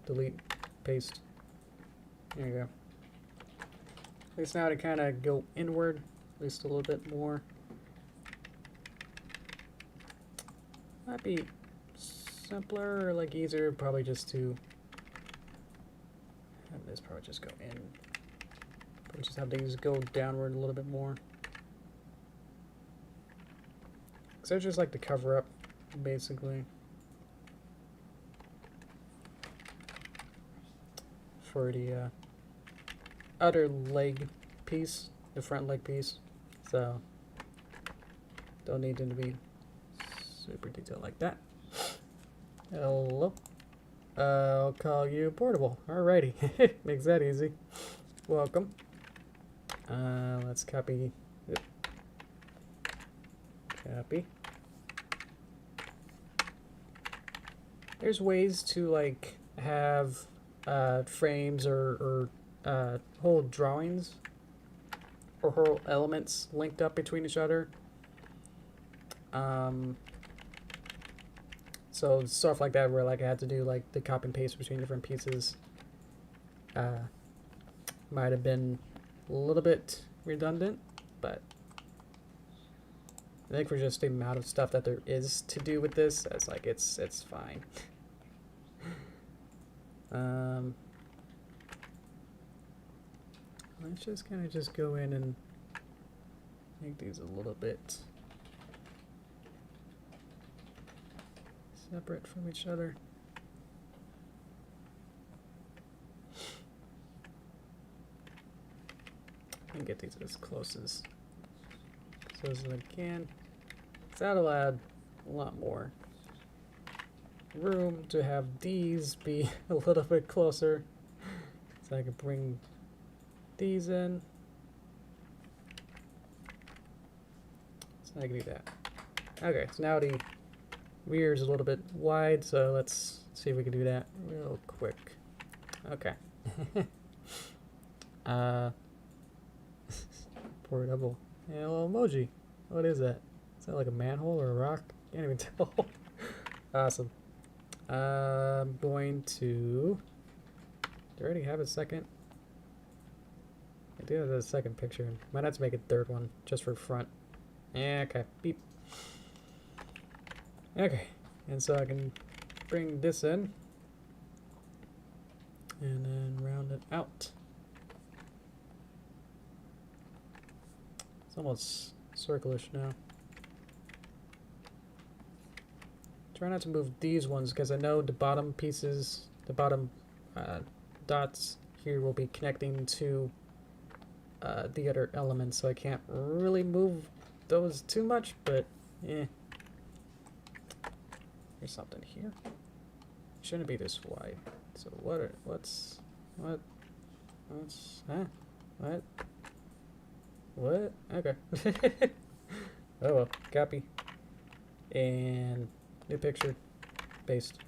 delete, paste. There you go. At least now to kind of go inward, at least a little bit more. Might be simpler or like easier, probably just to have this probably just go in. Probably just have these go downward a little bit more. So I just like to cover up, basically, for the other leg piece, the front leg piece. So don't need them to be super detailed like that. Hello. I'll call you Portable. Alrighty. Makes that easy. Welcome. Let's copy. Yep. Copy. There's ways to like have frames or whole drawings or whole elements linked up between each other. So stuff like that where like I had to do like the copy and paste between different pieces might have been a little bit redundant, but I think for just the amount of stuff that there is to do with this, it's like it's fine. Let's just kind of just go in and make these a little bit separate from each other. And get these as close as I can. So that'll add a lot more room to have these be a little bit closer. So I can bring these in. So I can do that. Okay, so now the rear is a little bit wide, so let's see if we can do that real quick. Okay. Portable. Yeah, a little emoji. What is that? Is that like a manhole or a rock? Can't even tell. Awesome. I'm going to... Do I already have a second? I do have a second picture. Might have to make a third one just for front. Yeah, okay. Beep. Okay. And so I can bring this in. And then round it out. It's almost circlish now. Try not to move these ones because I know the bottom pieces, the bottom dots here will be connecting to the other elements, so I can't really move those too much, but yeah. There's something here. Shouldn't be this wide. So what's, huh? What? Okay. Oh well, copy. And new picture, paste.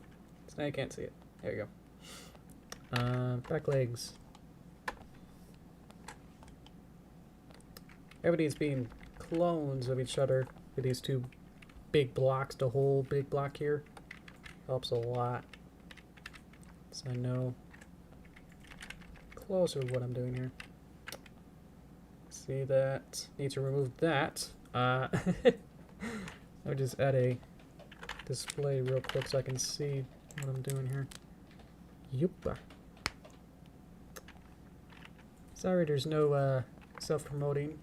So now you can't see it. There you go. Back legs. Everybody's being clones of each other with these two big blocks. The whole big block here helps a lot. So I know closer what I'm doing here. See that? Need to remove that. I'll just add a display real quick so I can see what I'm doing here. Yup. Sorry, there's no self-promoting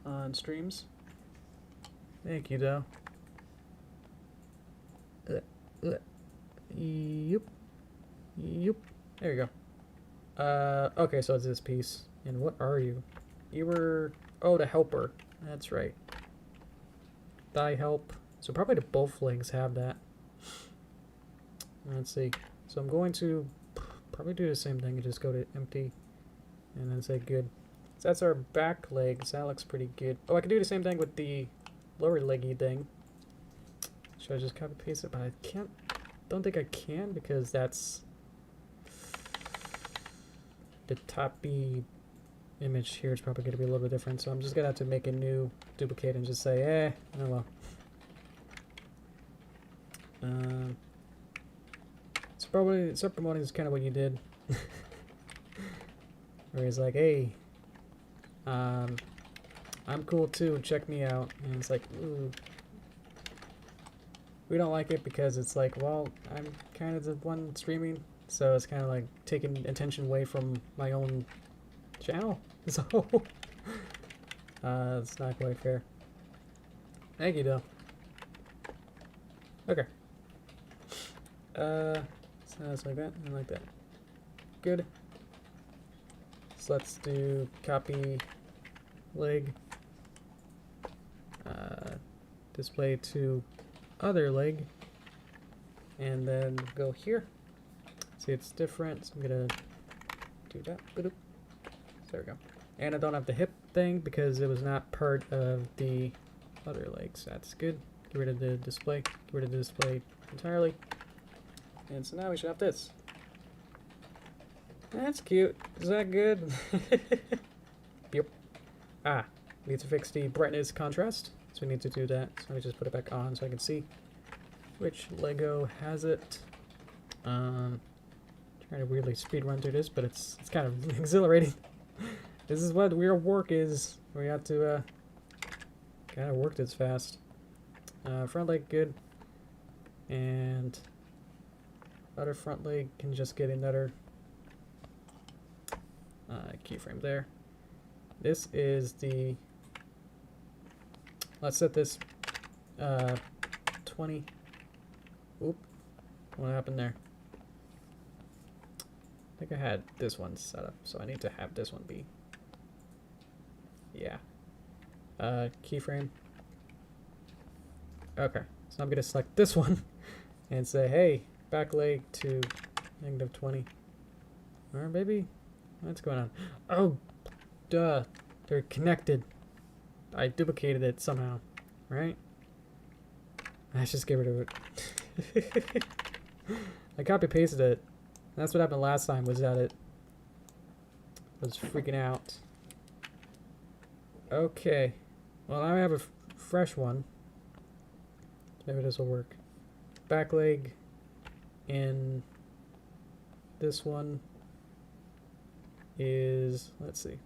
on streams. Thank you, though. Yup. Yup. There you go. Okay, so it's this piece. And what are you? You were... Oh, the helper. That's right. Thigh help. So probably the both legs have that. Let's see. So I'm going to probably do the same thing and just go to empty. And then say good. So that's our back legs. That looks pretty good. Oh, I can do the same thing with the lower leggy thing. Should I just copy paste it? But I can't. Don't think I can because that's the top B image here is probably going to be a little bit different. So I'm just going to have to make a new duplicate and just say, oh well. So probably self-promoting is kind of what you did. Where he's like, hey, I'm cool too, check me out. And it's like, ooh. We don't like it because it's like, well, I'm kind of the one streaming, so it's kind of like taking attention away from my own channel. So, it's not quite fair. Thank you, though. Okay. So it's like that and like that. Good. So let's do copy leg, display to other leg, and then go here. See, it's different, so I'm gonna do that. There we go. And I don't have the hip thing because it was not part of the other legs. That's good. Get rid of the display. Get rid of the display entirely. And so now we should have this. That's cute. Is that good? Yep. Ah, we need to fix the brightness contrast. So we need to do that. So let me just put it back on so I can see which Lego has it. Trying to weirdly speed run through this, but it's kind of exhilarating. This is what real work is. We have to gotta work this fast. Front leg good, and other front leg can just get another keyframe there. This is the. Let's set this 20. Oop, what happened there? I think I had this one set up, so I need to have this one be. Yeah. Keyframe. Okay, so I'm gonna select this one and say, hey, back leg to -20. Or maybe, what's going on? Oh, duh, they're connected. I duplicated it somehow, right? Let's just get rid of it. I copy pasted it. That's what happened last time, was that it was freaking out. Okay. Well, now I have a fresh one. Maybe this will work. Back leg in this one is, let's see.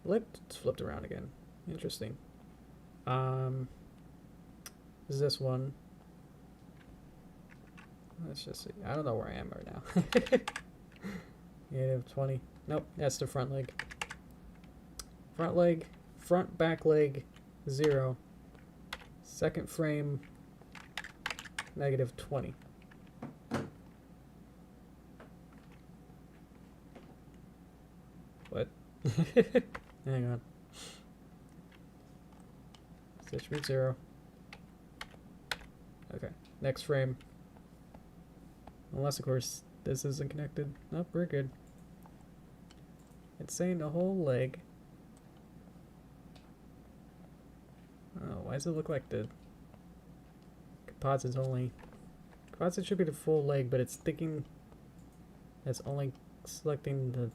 It's flipped around again. Interesting. Is this one? Let's just see. I don't know where I am right now. -20. Nope, that's the front leg. Front leg, front back leg, 0. Second frame, -20. What? Hang on. Stitch root 0. Okay, next frame. Unless, of course, this isn't connected. Nope, we're good. It's saying the whole leg. Oh, why does it look like the composite's only... Composite should be the full leg, but it's thinking that's only selecting the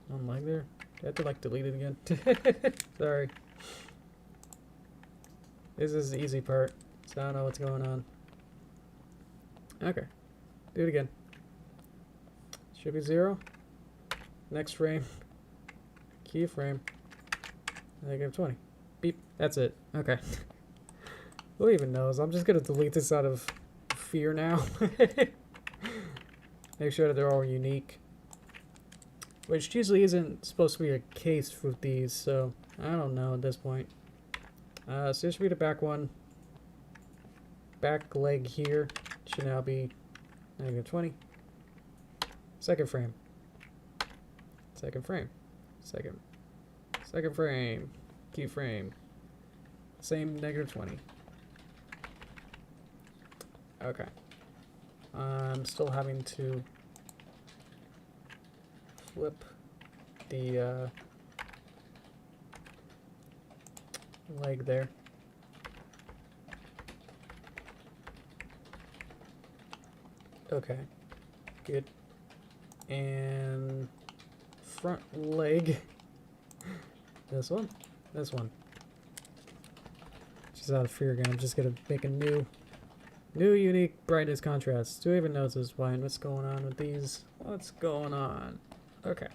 one leg there. Do I have to, like, delete it again? Sorry. This is the easy part, so I don't know what's going on. Okay. Do it again. Should be 0. Next frame. Keyframe. -20. Beep. That's it. Okay. Who even knows? I'm just gonna delete this out of fear now. Make sure that they're all unique. Which usually isn't supposed to be a case for these, so I don't know at this point. So this should be the back one. Back leg here should now be -20. Second frame. Second frame. Second frame. Keyframe. Same -20. Okay. I'm still having to flip the leg there. Okay, good. And front leg. This one. Just out of fear again, I'm just gonna make a new unique brightness contrast. Do I even notice this wine? What's going on with these? What's going on? Okay.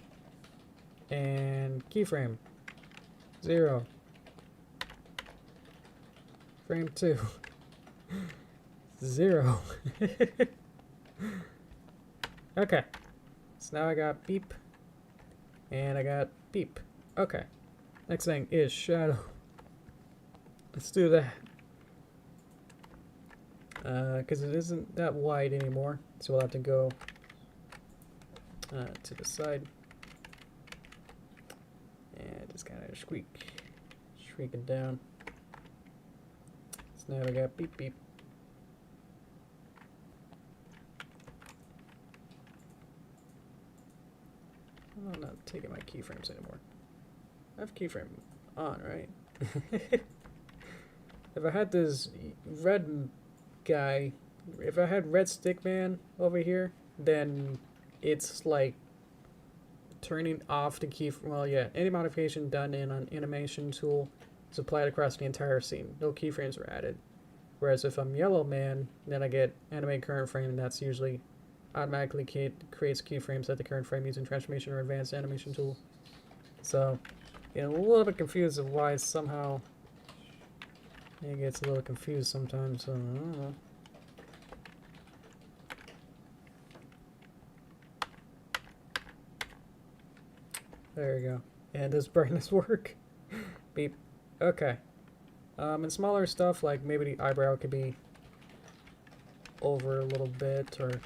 And keyframe. 0. Frame 2. 0. Okay. So now I got beep. And I got beep. Okay. Next thing is shadow. Let's do that. Because it isn't that wide anymore. So we'll have to go to the side. And just kind of squeak it down. So now we got beep beep. I'm not taking my keyframes anymore. I have keyframe on, right? If I had this red guy, if I had red stick man over here, then it's like turning off the key. Well, yeah, any modification done in an animation tool is applied across the entire scene. No keyframes are added. Whereas if I'm yellow man, then I get animate current frame, and that's usually automatically creates keyframes at the current frame using transformation or advanced animation tool. So, yeah, a little bit confused of why somehow it gets a little confused sometimes. So I don't know. There you go. And does brightness work? Beep. Okay. And smaller stuff, like maybe the eyebrow could be over a little bit, or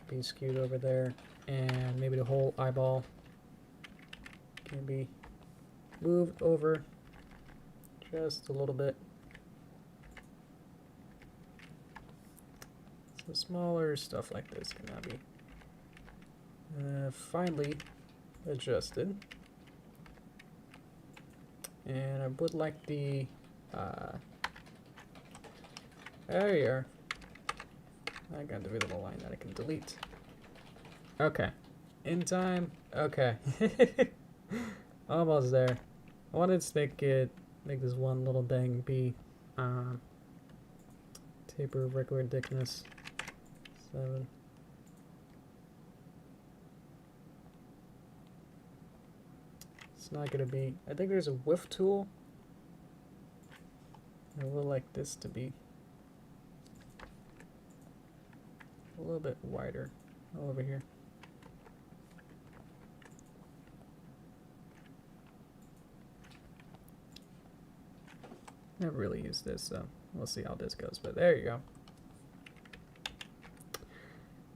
be skewed over there, and maybe the whole eyeball can be moved over just a little bit. So smaller stuff like this can now be finally adjusted. And I would like the there you are. I got the little line that I can delete. Okay. In time. Okay. Almost there. I wanted to make this one little thing be taper regular thickness 7. It's not gonna be. I think there's a width tool. I would like this to be a little bit wider over here. Never really used this, so we'll see how this goes. But there you go.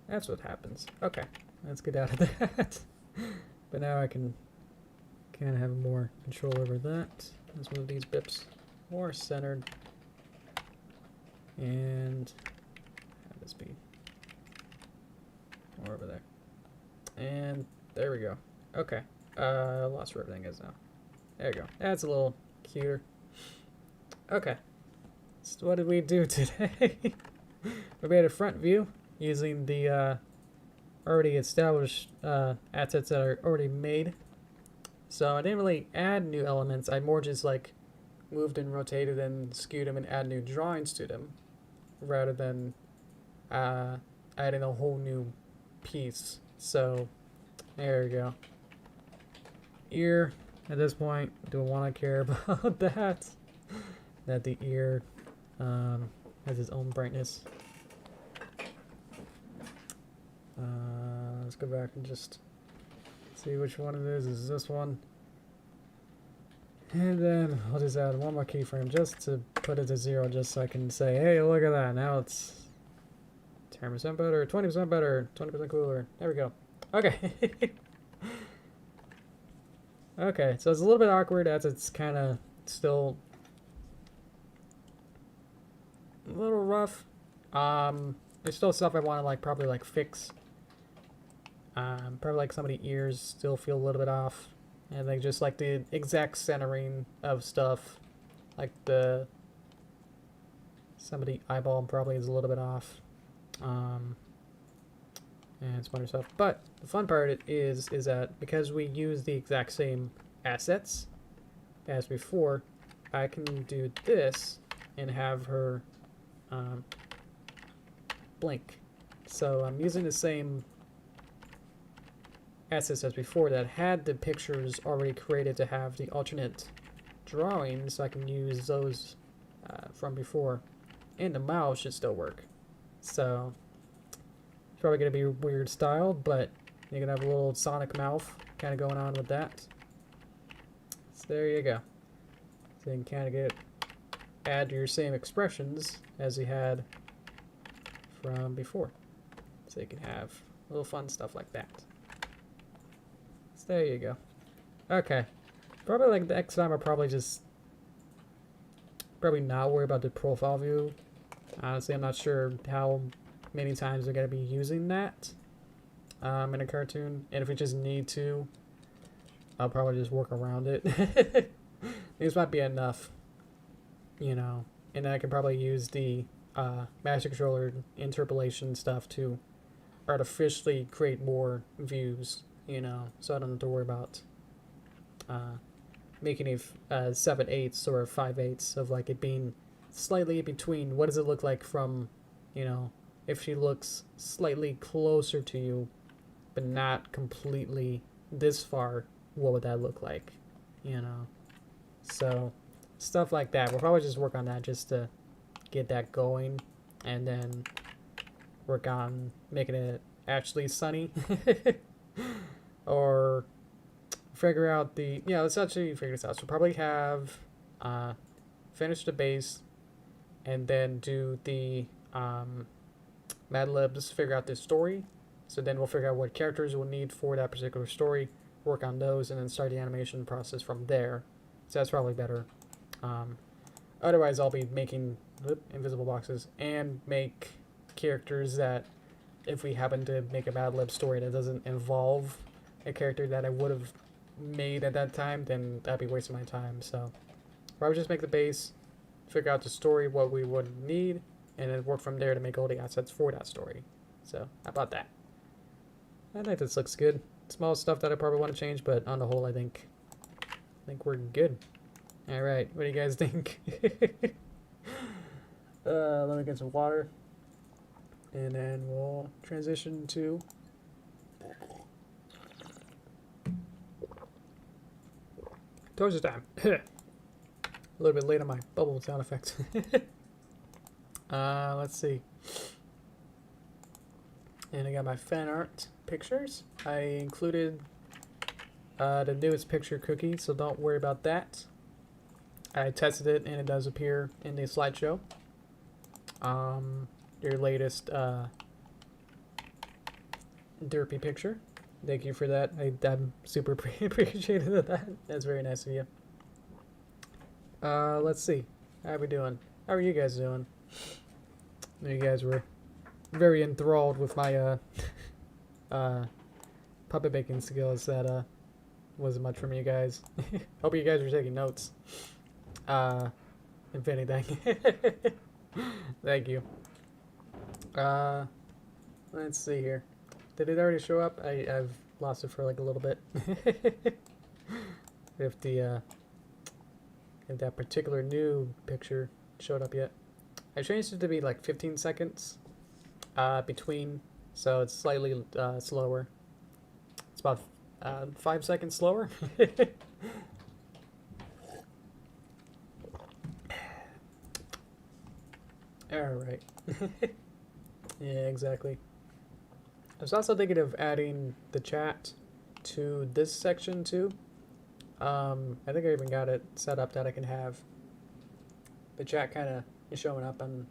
That's what happens. Okay, let's get out of that. But now I can kind of have more control over that. Let's move these bips more centered. And have this be more over there. And there we go. Okay. I lost where everything is now. There you go. That's a little cuter. Okay. So what did we do today? We made a front view using the already established assets that are already made. So I didn't really add new elements. I more just like moved and rotated and skewed them and add new drawings to them rather than adding a whole new piece. So there you go. Ear, at this point, don't want to care about that. That the ear has its own brightness. Let's go back and just see which one it is. Is this one? And then I'll just add one more keyframe just to put it to 0, just so I can say, hey, look at that. Now it's 10% better, 20% better, 20% cooler. There we go. Okay. Okay, so it's a little bit awkward as it's kind of still a little rough. There's still stuff I want to probably fix. Probably some of the ears still feel a little bit off, and just the exact centering of stuff, some of the eyeball probably is a little bit off, and some other stuff. But the fun part is that because we use the exact same assets as before, I can do this and have her blink. So I'm using the same assets as before that had the pictures already created to have the alternate drawings, so I can use those from before. And the mouse should still work. So it's probably going to be a weird style, but you're going to have a little Sonic mouth kind of going on with that. So there you go. So you can kind of add your same expressions as you had from before. So you can have a little fun stuff like that. So there you go. Okay. Probably the next time I'll probably not worry about the profile view. Honestly, I'm not sure how many times they're going to be using that in a cartoon. And if we just need to, I'll probably just work around it. This might be enough, you know. And then I can probably use the Master Controller interpolation stuff to artificially create more views, you know, so I don't have to worry about making it 7/8 or 5/8 of it being slightly in between. What does it look like from, you know, if she looks slightly closer to you but not completely this far, what would that look like, you know? So stuff like that. We'll probably just work on that just to get that going, and then work on making it actually sunny. Or figure out let's actually figure this out. So probably have finish the base and then do the Mad Libs, figure out the story. So then we'll figure out what characters we'll need for that particular story, work on those, and then start the animation process from there. So that's probably better. Otherwise, I'll be making invisible boxes and make characters that, if we happen to make a Mad Lib story that doesn't involve a character that I would have made at that time, then that'd be wasting my time. So I would just make the base, figure out the story, what we would need, and then work from there to make all the assets for that story. So how about that? I think this looks good. Small stuff that I probably want to change, but on the whole, I think we're good. All right, what do you guys think? Let me get some water, and then we'll transition to towards the time. A little bit late on my bubble sound effects. Let's see. And I got my fan art pictures. I included the newest picture cookie, so don't worry about that. I tested it and it does appear in the slideshow. Your latest derpy picture. Thank you for that. I'm super appreciative of that. That's very nice of you. Let's see. How are we doing? How are you guys doing? You guys were very enthralled with my puppet making skills. That wasn't much from you guys. Hope you guys were taking notes. If anything. Thank you. Let's see here. Did it already show up? I've lost it for like a little bit. If that particular new picture showed up yet. I changed it to be like 15 seconds between, so it's slightly slower. It's about 5 seconds slower. Alright. Yeah, exactly. I was also thinking of adding the chat to this section too. I think I even got it set up that I can have the chat kind of showing up on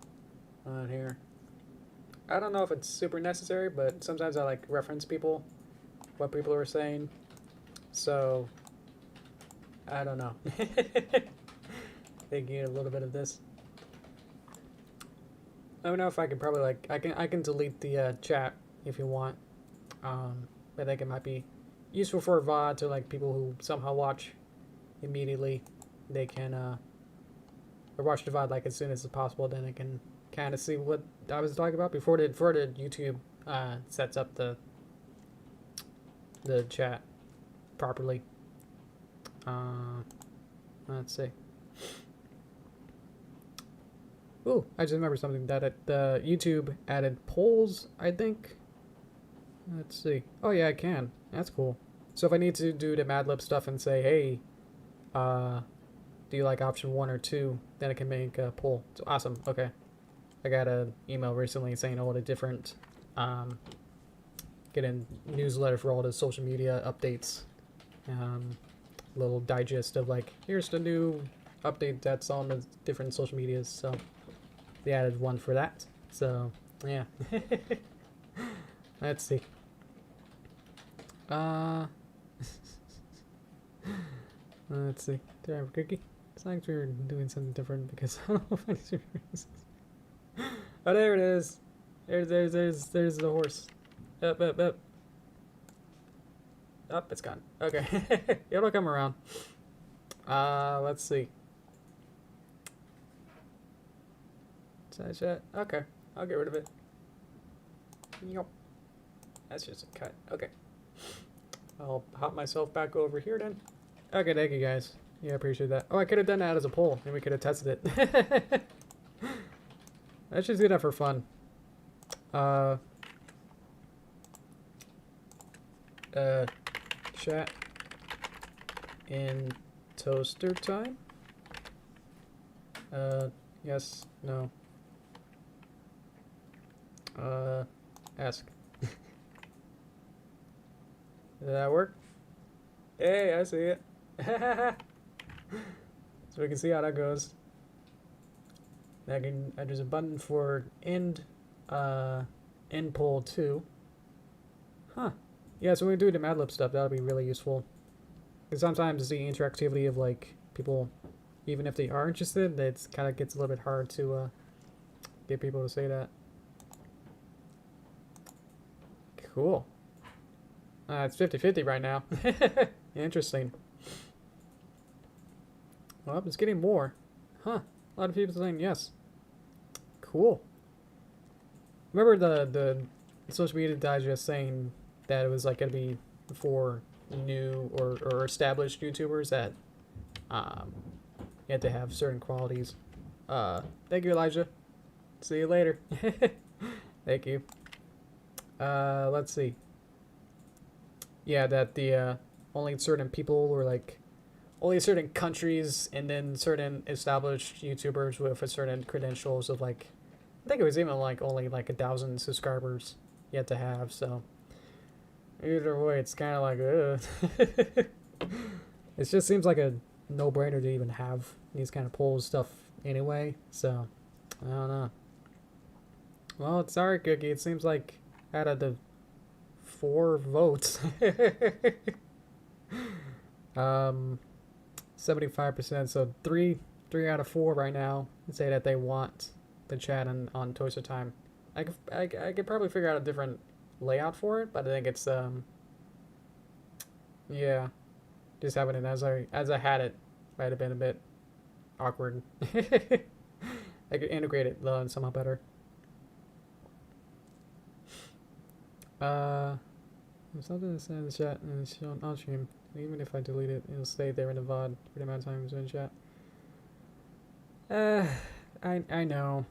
here. I don't know if it's super necessary, but sometimes I like reference people, what people are saying. So I don't know. Thinking a little bit of this. I don't know if I can probably like I can delete the chat if you want. I think it might be useful for a VOD to like people who somehow watch immediately. They can or watch the VOD like as soon as possible. Then they can kind of see what I was talking about before the YouTube sets up the chat properly. Let's see. Ooh, I just remember something that YouTube added polls, I think. Let's see. Oh yeah, I can. That's cool. So if I need to do the Mad Lib stuff and say, hey, do you like option 1 or 2, then I can make a poll. It's awesome. Okay. I got an email recently saying all the different, get a newsletter for all the social media updates. Little digest of like, here's the new update that's on the different social medias. So they added one for that. So yeah. Let's see. Let's see. Do I have a cookie? It's like we're doing something different because I don't know if anything. Oh, there it is. There's the horse. Up. Up, it's gone. Okay. It'll come around. Let's see. Side chat. Okay. I'll get rid of it. Yep. That's just a cut. Okay. I'll hop myself back over here then. Okay, thank you guys. Yeah, I appreciate that. Oh, I could have done that as a poll, and we could have tested it. Let's just do that for fun. Chat in toaster time? Yes, no. Ask. Did that work? Hey, I see it. So we can see how that goes. There's a button for end poll too. Huh. Yeah, so when we do the Mad Lib stuff, that'll be really useful. Because sometimes the interactivity of like people even if they are interested, it kind of gets a little bit hard to get people to say that. Cool. It's 50-50 right now. Interesting. Well, it's getting more. Huh. A lot of people saying yes. Cool. Remember the social media digest saying that it was like gonna be for new or established YouTubers that you had to have certain qualities. Thank you, Elijah. See you later. Thank you. Let's see. Yeah, that the only certain people or like only certain countries and then certain established YouTubers with a certain credentials of like I think it was even like only like 1,000 subscribers you had to have, so either way it's kinda like it just seems like a no brainer to even have these kind of polls stuff anyway, so I don't know. Well, it's sorry, Cookie. It seems like out of the 4 votes, 75%. So three out of 4 right now say that they want the chat on Toaster Time. I could probably figure out a different layout for it, but I think it's yeah, just having it as I had it might have been a bit awkward. I could integrate it somehow better. Something to say in the chat and it's shown on stream. Even if I delete it, it'll stay there in the VOD for the amount of time it's in chat. I know.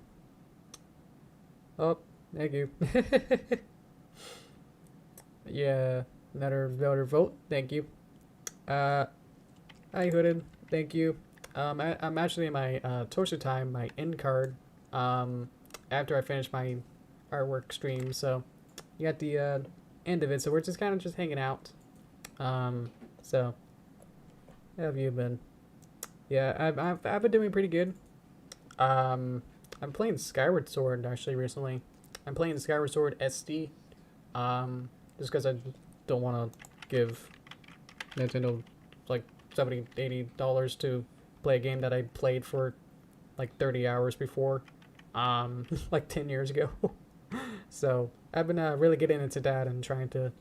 Oh, thank you. Yeah, another voter vote. Thank you. Hi Hooded. Thank you. I'm actually in my Toaster Time, my end card. After I finish my artwork stream, so you got the end of it. So we're just kind of just hanging out. So how have you been? Yeah, I've been doing pretty good. I'm playing Skyward Sword actually recently. I'm playing Skyward Sword SD. Just because I don't want to give Nintendo like $70-$80 to play a game that I played for like 30 hours before, like 10 years ago. So I've been really getting into that and trying to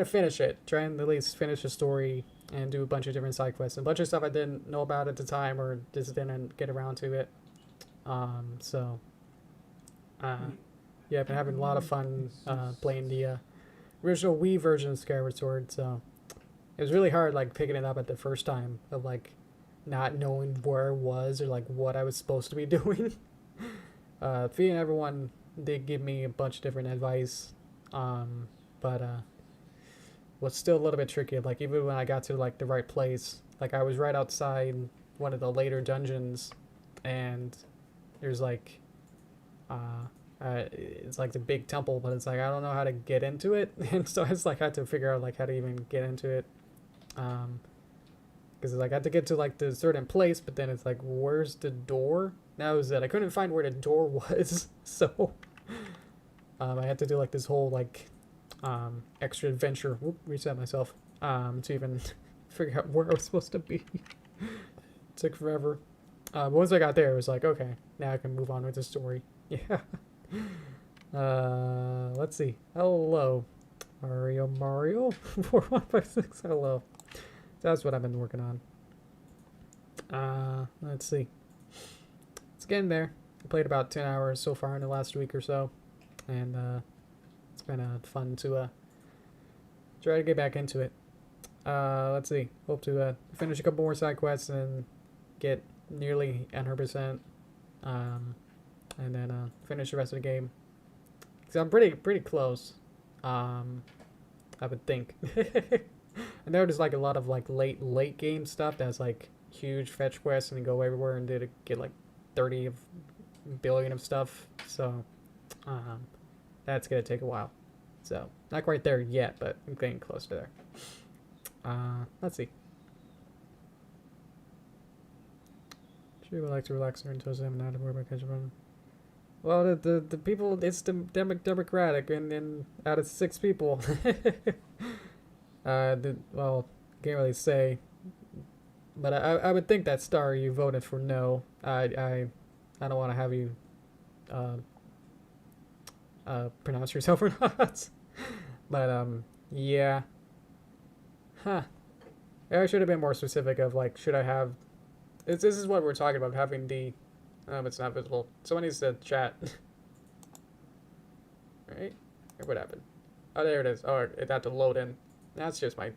finish it, trying to at least finish the story and do a bunch of different side quests, and a bunch of stuff I didn't know about at the time or just didn't get around to it. So yeah, I've been having a lot of fun playing the original Wii version of Skyward Sword. So it was really hard like picking it up at the first time of like not knowing where I was or like what I was supposed to be doing. Fee and everyone did give me a bunch of different advice, but was still a little bit tricky. Like even when I got to like the right place, like I was right outside one of the later dungeons, and there's like it's like the big temple, but it's like I don't know how to get into it, and so it's like I had to figure out like how to even get into it, because like I had to get to like the certain place, but then it's like where's the door? That was it. I couldn't find where the door was, so I had to do like this whole like extra adventure. Whoop, reset myself. To even figure out where I was supposed to be. It took forever. But once I got there, it was like, okay, now I can move on with the story. Yeah. Let's see. Hello, Mario 4156. Hello. That's what I've been working on. Let's see. It's getting there. I played about 10 hours so far in the last week or so, and it's been fun to try to get back into it. Let's see. Hope to finish a couple more side quests and get nearly 100%, and then finish the rest of the game. So I'm pretty close. I would think. I know there's like a lot of like late game stuff that's like huge fetch quests and go everywhere and did get like 30 billion of stuff. So that's gonna take a while. So not quite there yet, but I'm getting close to there. Let's see. She would like to relax her until I'm not to worry about catching up. Well, the people, it's democratic, and then out of 6 people, well, can't really say. But I would think that Star, you voted for no. I don't want to have you uh, pronounce yourself or not. But yeah, huh. I should have been more specific of like, should I have? This is what we're talking about, having the. It's not visible. Someone needs to chat. Right? What happened? Oh, there it is. Oh, it had to load in. That's just my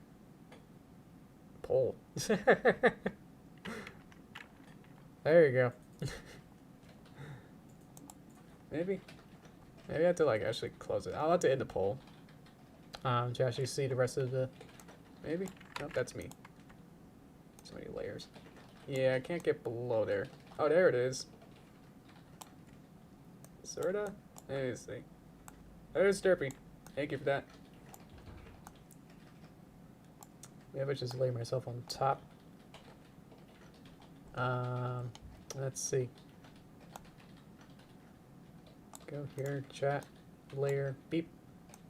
poll. There you go. Maybe I have to like actually close it. I'll have to end the poll. To actually see the rest of the. Maybe. Nope, that's me. So many layers. Yeah, I can't get below there. Oh, there it is. Sorta. Let me see. There's Derpy. Thank you for that. Maybe I just lay myself on top. Let's see. Go here, chat, layer, beep.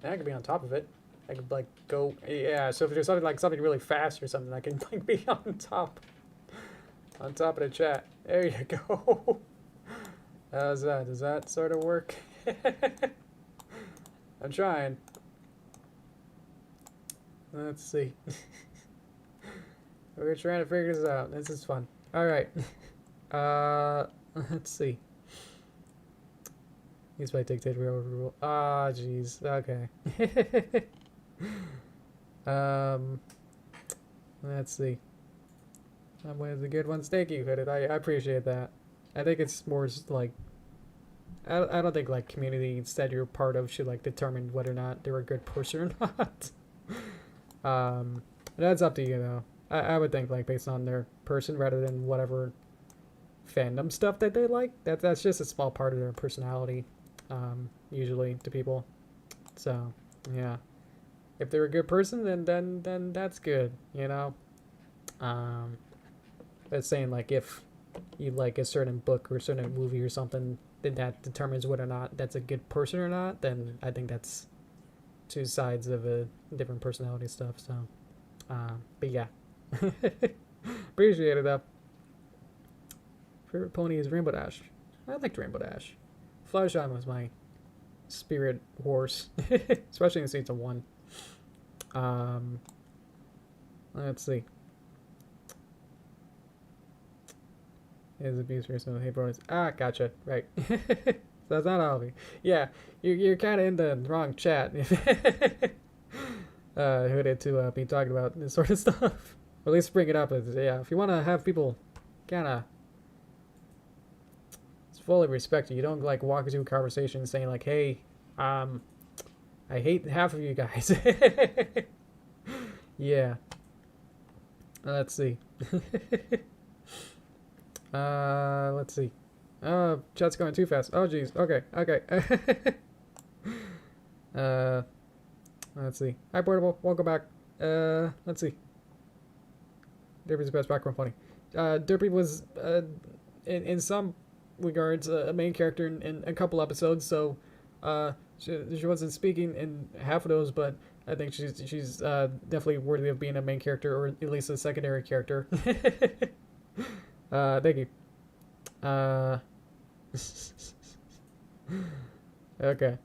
And I could be on top of it. I could like go, yeah. So if there's something really fast or something, I can like be on top of the chat. There you go. How's that? Does that sort of work? I'm trying. Let's see. We're trying to figure this out. This is fun. All right. Let's see. Use my dictate rule. Ah, jeez. Okay. Let's see. One of the good ones. Thank you, Hooded. I appreciate that. I think it's more like. I don't think like communities that you're part of should like determine whether or not they're a good person or not. That's up to you though. I would think like based on their person rather than whatever fandom stuff that they like. That's just a small part of their personality. Usually to people. So yeah, if they're a good person, then that's good, you know. But saying like if you like a certain book or a certain movie or something, then that determines whether or not that's a good person or not. Then I think that's two sides of a different personality stuff. So, but yeah, appreciate it though. Favorite pony is Rainbow Dash. I liked Rainbow Dash. Fluttershy was my spirit horse, especially in season 1. Let's see. Is abuse recently? Hey, bro. Ah, gotcha. Right. So that's not all of you. Yeah, you're kind of in the wrong chat. Who did to be talking about this sort of stuff? Or at least bring it up. Yeah, if you want to have people kind of fully respect you. You don't like walk into a conversation saying like, "Hey, I hate half of you guys." Yeah. Let's see. Let's see. Chat's going too fast. Oh, jeez. Okay. Let's see. Hi, Portable. Welcome back. Let's see. Derpy's the best background funny. Derpy was, in some regards, a main character in a couple episodes, so, she wasn't speaking in half of those, but I think she's definitely worthy of being a main character, or at least a secondary character. Thank you. Okay.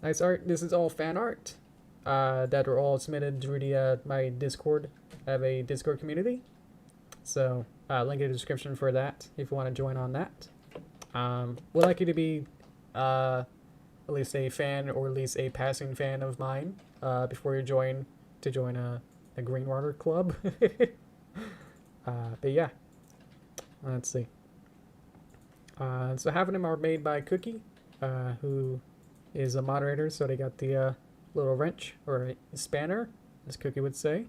Nice art. This is all fan art that were all submitted through the my Discord. I have a Discord community, so link in the description for that if you want to join on that. Would like you to be at least a fan or at least a passing fan of mine before you join a Greenwater club. But yeah, let's see. So half of them are made by Cookie, who is a moderator, so they got the little wrench, or a spanner, as Cookie would say.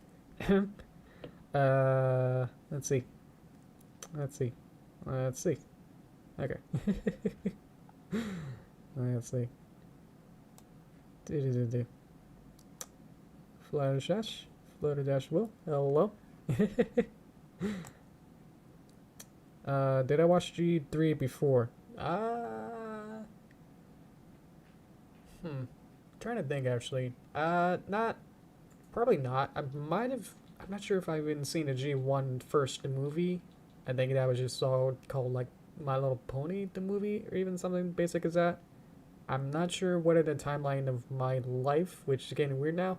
Let's see. Okay. Let's see. Fluttershy will. Hello. Did I watch G3 before? Trying to think actually. Probably not. I I'm not sure if I've even seen a G1 first movie. I think that was just all called like My Little Pony, the movie, or even something basic as that. I'm not sure what in the timeline of my life, which is getting weird now,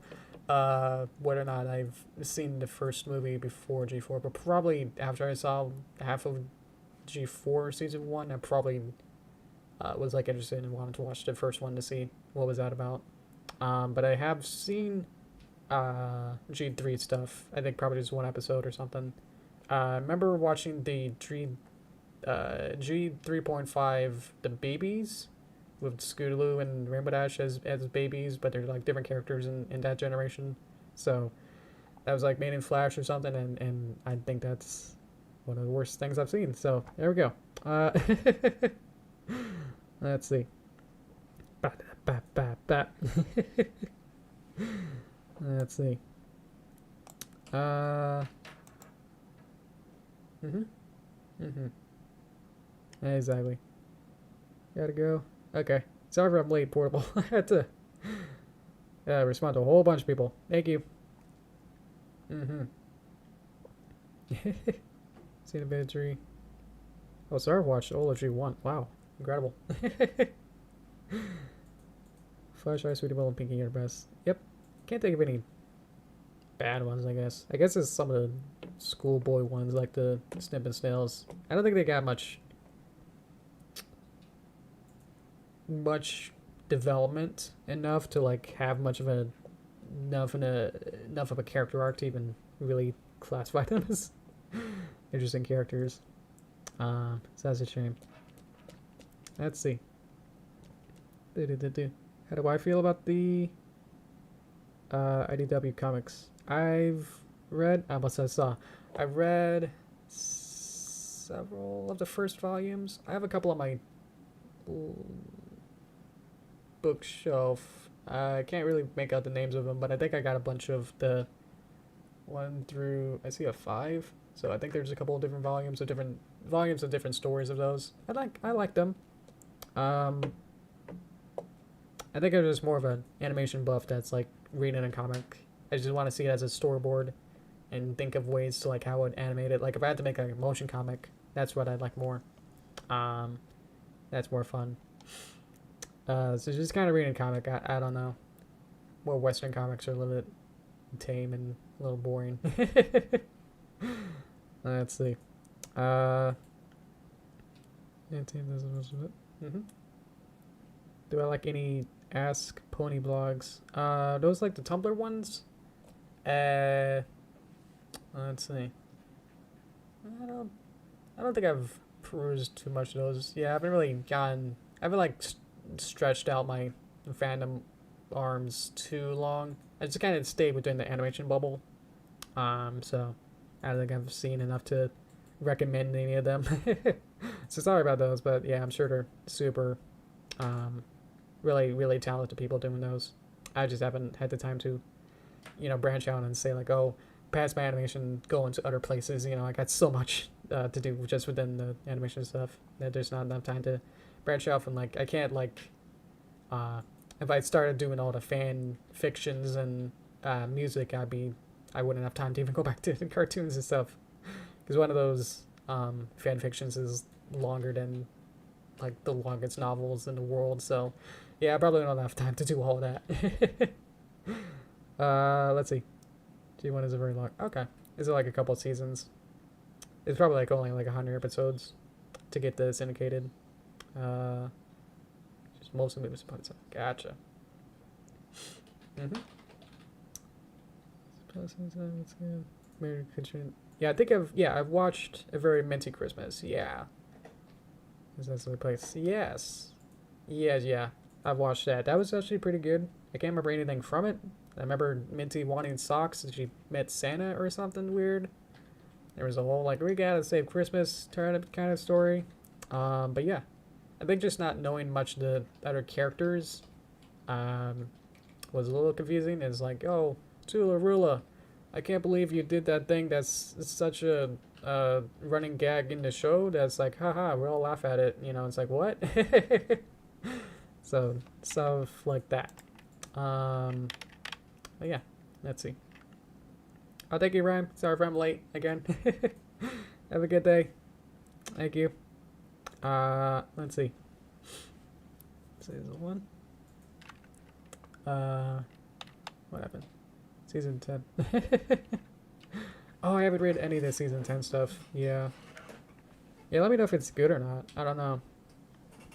whether or not I've seen the first movie before G4, but probably after I saw half of G4 season 1, I probably was like interested and wanted to watch the first one to see what was that about. But I have seen G3 stuff. I think probably just one episode or something. I remember watching the G3.5 The Babies with Scootaloo and Rainbow Dash as babies, but they're like different characters in that generation. So that was like made in Flash or something, and I think that's one of the worst things I've seen. So there we go. Let's see. Let's see. Exactly. Gotta go. Okay. Sorry if I'm late, Portable. I had to respond to a whole bunch of people. Thank you. Seen a bit of tree. Oh, sorry, I've watched all of G1. Wow. Incredible. Fluttershy, Sweetie Belle, and Pinky are best. Yep. Can't think of any bad ones, I guess. I guess it's some of the schoolboy ones, like the Snip and Snails. I don't think they got much development enough to like have much of a enough of a character arc to even really classify them as interesting characters. So that's a shame. Let's see. How do I feel about the IDW comics? I've read several of the first volumes. I have a couple on my bookshelf. I can't really make out the names of them, but I think I got a bunch of the 1 through, I see a 5. So I think there's a couple of different volumes of different stories of those. I like them. I think I'm just more of an animation buff that's like reading a comic. I just want to see it as a storyboard and think of ways to like how I would animate it. Like if I had to make a motion comic, that's what I'd like more. That's more fun. So just kind of reading a comic, I don't know. More Western comics are a little bit tame and a little boring. Let's see. Do I like any Ask Pony blogs? Those like the Tumblr ones? Let's see. I don't think I've perused too much of those. Yeah, I haven't like stretched out my fandom arms too long. I just kind of stayed within the animation bubble. So I don't think I've seen enough to recommend any of them. So sorry about those, but yeah, I'm sure they're super, really, really talented people doing those. I just haven't had the time to, branch out and say like, oh, past my animation, go into other places. I got so much to do just within the animation stuff that there's not enough time to branch out from. Like, I can't if I started doing all the fan fictions and music, I wouldn't have time to even go back to the cartoons and stuff. Because one of those fan fictions is longer than like the longest novels in the world. So yeah, I probably don't have time to do all that. Let's see. G1 is a very long. Okay, is it like a couple of seasons? It's probably like only like 100 episodes to get the syndicated. Just mostly movies upon itself. Gotcha. Yeah, I think I've watched A Very Minty Christmas. Yeah. Is that the place? Yes. Yeah. I've watched that. That was actually pretty good. I can't remember anything from it. I remember Minty wanting socks and she met Santa or something weird. There was a whole like, we gotta save Christmas turnip kind of story. But yeah. I think just not knowing much of the other characters was a little confusing. It's like, oh, Tula Rula, I can't believe you did that thing that's such a running gag in the show that's like, haha, we all laugh at it. It's like, what? So, stuff like that. But yeah, let's see. Oh, thank you, Ryan. Sorry if I'm late again. Have a good day. Thank you. Let's see. Season 1. What happened? Season 10. Oh, I haven't read any of the season 10 stuff. Yeah. Yeah, let me know if it's good or not. I don't know.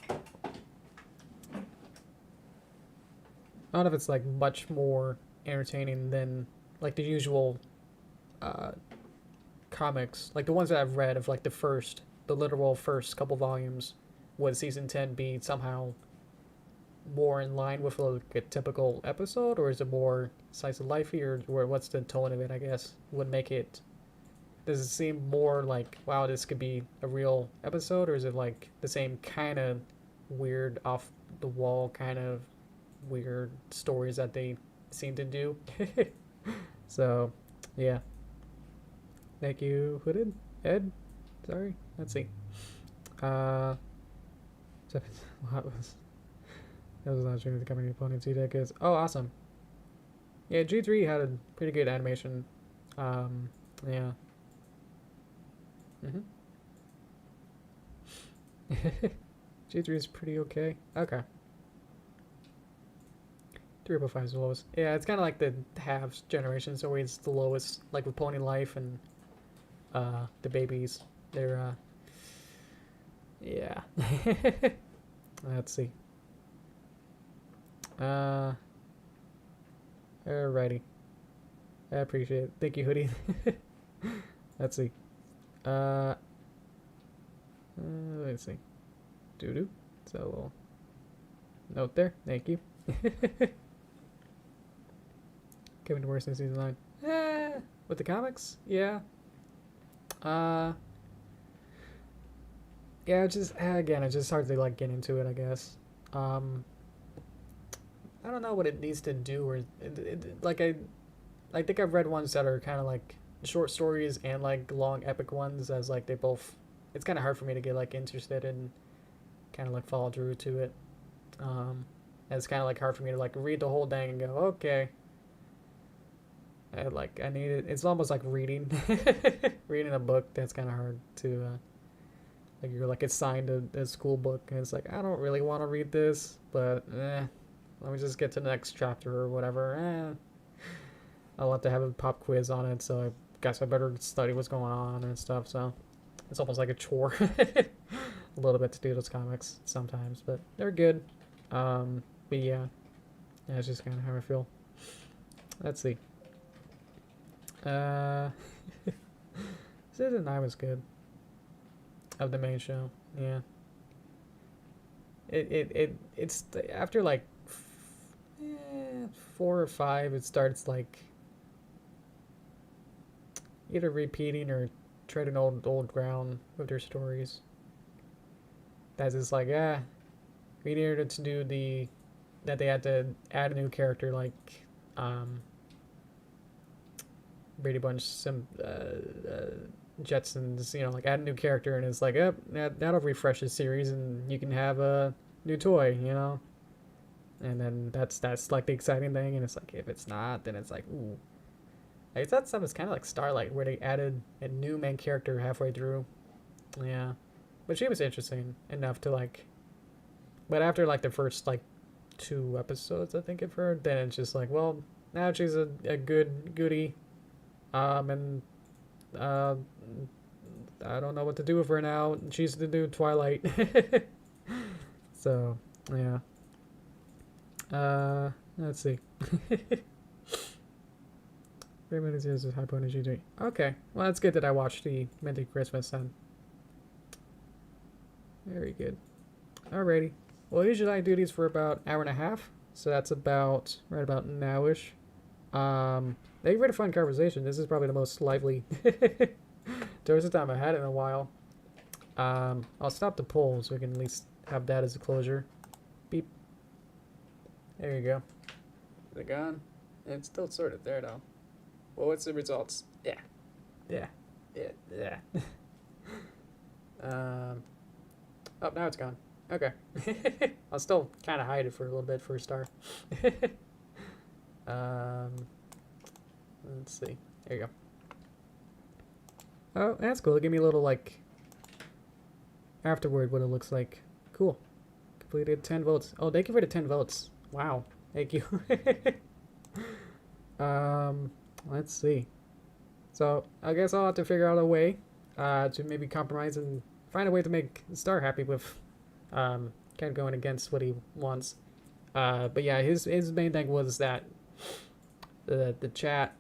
I don't know if it's like much more entertaining than like the usual comics. Like the ones that I've read of like the literal first couple volumes. Would season 10 be somehow more in line with like a typical episode, or is it more slice of lifey, or what's the tone of it? I guess would make it. Does it seem more like, wow, this could be a real episode, or is it like the same kind of weird, off the wall kind of weird stories that they seem to do? So, yeah. Thank you, Hooded Ed. Sorry. Let's see. What was? That was not sure the company opponent Cintiq is. Oh, awesome. Yeah, G3 had a pretty good animation. Yeah. G3 is pretty okay. Okay. 3.5 is the lowest. Yeah, it's kind of like the halves generation. It's always the lowest, like with Pony Life and the babies. They're yeah. Let's see. Alrighty. I appreciate it. Thank you, Hoodie. Let's see. Let's see. Doo-doo. So a little note there. Thank you. Kevin worse in season 9. With the comics? Yeah. Yeah, just again, it's just hard to like get into it, I guess. I don't know what it needs to do, or like I think I've read ones that are kind of like short stories and like long epic ones, as like they both. It's kind of hard for me to get like interested and kind of like follow through to it. And it's kind of like hard for me to like read the whole thing and go, okay. I need it. It's almost like reading, reading a book. That's kind of hard to. Like you're like assigned a school book, and it's like I don't really want to read this, but let me just get to the next chapter or whatever. I'll have to have a pop quiz on it, so I guess I better study what's going on and stuff. So it's almost like a chore, a little bit to do those comics sometimes, but they're good. But yeah, it's just kind of how I feel. Let's see. Season 9 was good. Of the main show, yeah. It's after like 4 or 5, it starts like either repeating or treading old ground with their stories. That's just like we needed to do that they had to add a new character like Brady Bunch Jetsons, like add a new character, and it's like, that'll refresh the series, and you can have a new toy, and then that's like the exciting thing, and it's like if it's not, then it's like, ooh. I guess that stuff is kind of like Starlight, where they added a new main character halfway through, yeah, but she was interesting enough to like, but after like the first like 2 episodes, I think of her, then it's just like, well, now she's a good goodie, and I don't know what to do with her now. She's the new Twilight. So, yeah. Let's see. 3 minutes is high point of G3. Okay. Well, that's good that I watched the Minty Christmas then. Very good. Alrighty. Well, usually I do these for about an hour and a half. So that's right about nowish. They had a fun conversation. This is probably the most lively towards the time I had it in a while. I'll stop the poll so we can at least have that as a closure. Beep. There you go. Is it gone? It's still sort of there though. Well, what's the results? Yeah. Oh, now it's gone. Okay. I'll still kind of hide it for a little bit for a star. Let's see. There you go. Oh, that's cool. Give me a little, like, afterward what it looks like. Cool. Completed 10 votes. Oh, thank you for the 10 votes. Wow. Thank you. Let's see. So, I guess I'll have to figure out a way to maybe compromise and find a way to make Star happy with kind of going against what he wants. But yeah, his main thing was that the chat,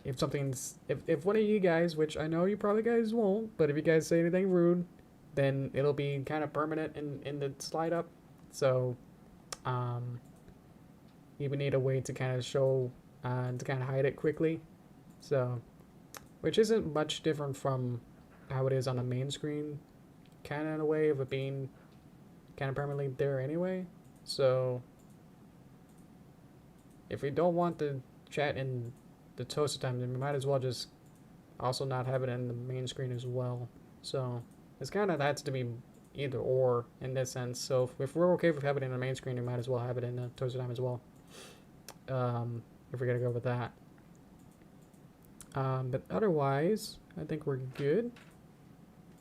if one of you guys, which I know you probably guys won't, but if you guys say anything rude, then it'll be kind of permanent in the slide up. So you would need a way to kind of show to kind of hide it quickly. So, which isn't much different from how it is on the main screen, kind of in a way of it being kind of permanently there anyway. So if we don't want the chat in the toaster time, then we might as well just also not have it in the main screen as well. So it's kind of has to be either or in this sense. So if we're okay with having it in the main screen, we might as well have it in the toaster time as well. If we're gonna go with that. But otherwise, I think we're good.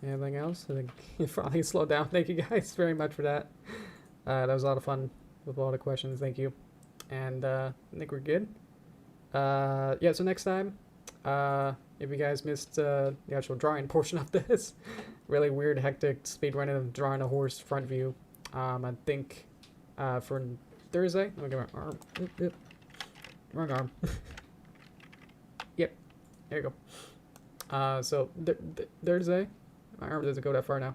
Anything else? I think it probably slowed down. Thank you guys very much for that. That was a lot of fun with all the questions. Thank you. And I think we're good. Yeah, so next time, if you guys missed the actual drawing portion of this, really weird, hectic speedrunning of drawing a horse front view, I think for Thursday, let me get my arm. Wrong arm. Yep, there you go. So Thursday, my arm doesn't go that far now.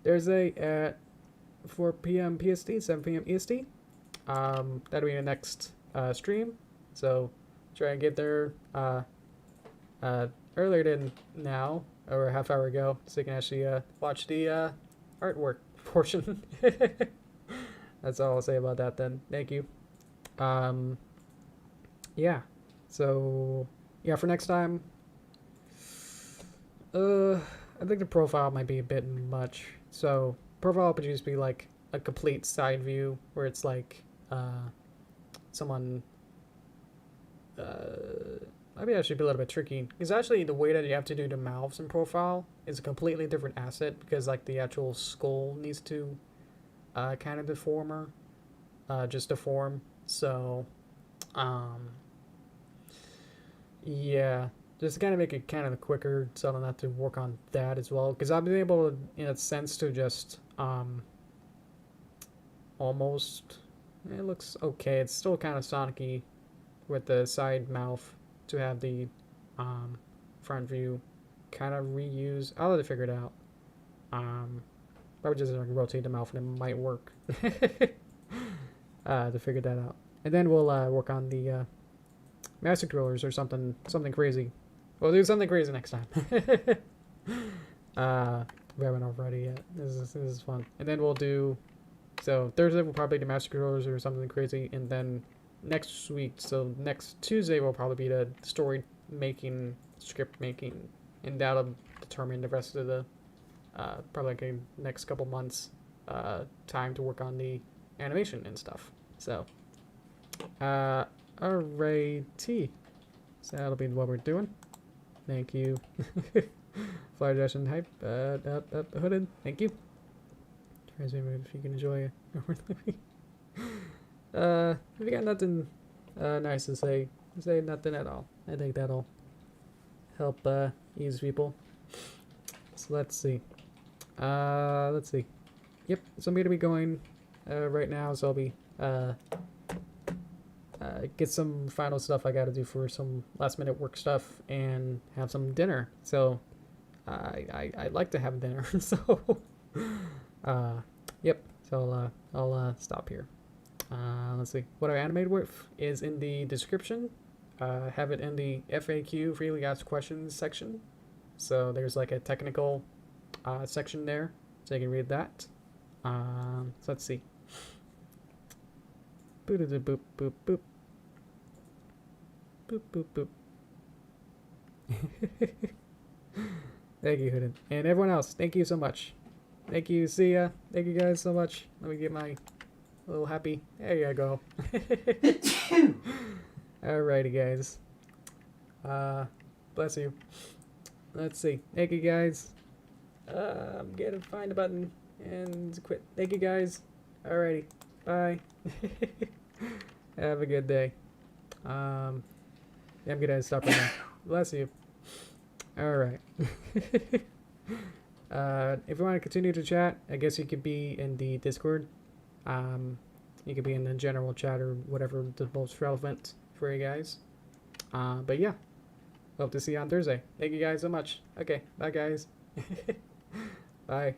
Thursday at 4 p.m. PST, 7 p.m. EST. That'll be the next stream. So try and get there earlier than now, or a half hour ago, so you can actually watch the artwork portion. That's all I'll say about that then. Thank you. Yeah. So yeah, for next time, I think the profile might be a bit much. So profile would just be like a complete side view where it's like someone maybe that should be a little bit tricky, because actually the way that you have to do the mouths in profile is a completely different asset, because like the actual skull needs to kind of deform or just deform. So yeah, just to kind of make it kind of quicker so I don't have to work on that as well, because I've been able to, in a sense, to just almost, it looks okay, it's still kind of Sonic-y with the side mouth, to have the front view kind of reuse. I'll have to figure it out. Probably just like rotate the mouth and it might work. To figure that out. And then we'll work on the master controllers or something crazy. We'll do something crazy next time. We haven't already yet. This is fun. And then we'll do, so Thursday we'll probably do master controllers or something crazy, and then next week, so next Tuesday will probably be the story making, script making, and that'll determine the rest of the probably like a next couple months time to work on the animation and stuff. So alrighty, so that'll be what we're doing. Thank you. Fluttershy and hype hooded, thank you. Try to if you can enjoy it. If you got nothing nice to say nothing at all. I think that'll help ease people. So let's see. Yep, so I'm gonna be going right now, so I'll be get some final stuff I gotta do for some last minute work stuff and have some dinner. So I'd like to have dinner. So yep, so I'll stop here. Let's see, what I animated with is in the description. Have it in the FAQ, freely asked questions section. So there's like a technical section there, so you can read that. So let's see. Boop boop boop boop. Boop boop boop. Thank you, Hooded. And everyone else, thank you so much. Thank you, see ya. Thank you guys so much. Let me get my little happy. There you go. Alrighty, guys. Bless you. Let's see. Thank you guys. I'm gonna find a button and quit. Thank you guys. Alrighty. Bye. Have a good day. Yeah, I'm gonna stop right now. Bless you. Alright. If you want to continue to chat, I guess you could be in the Discord. You could be in the general chat or whatever the most relevant for you guys. But yeah, hope to see you on Thursday. Thank you guys so much. Okay, bye guys. Bye.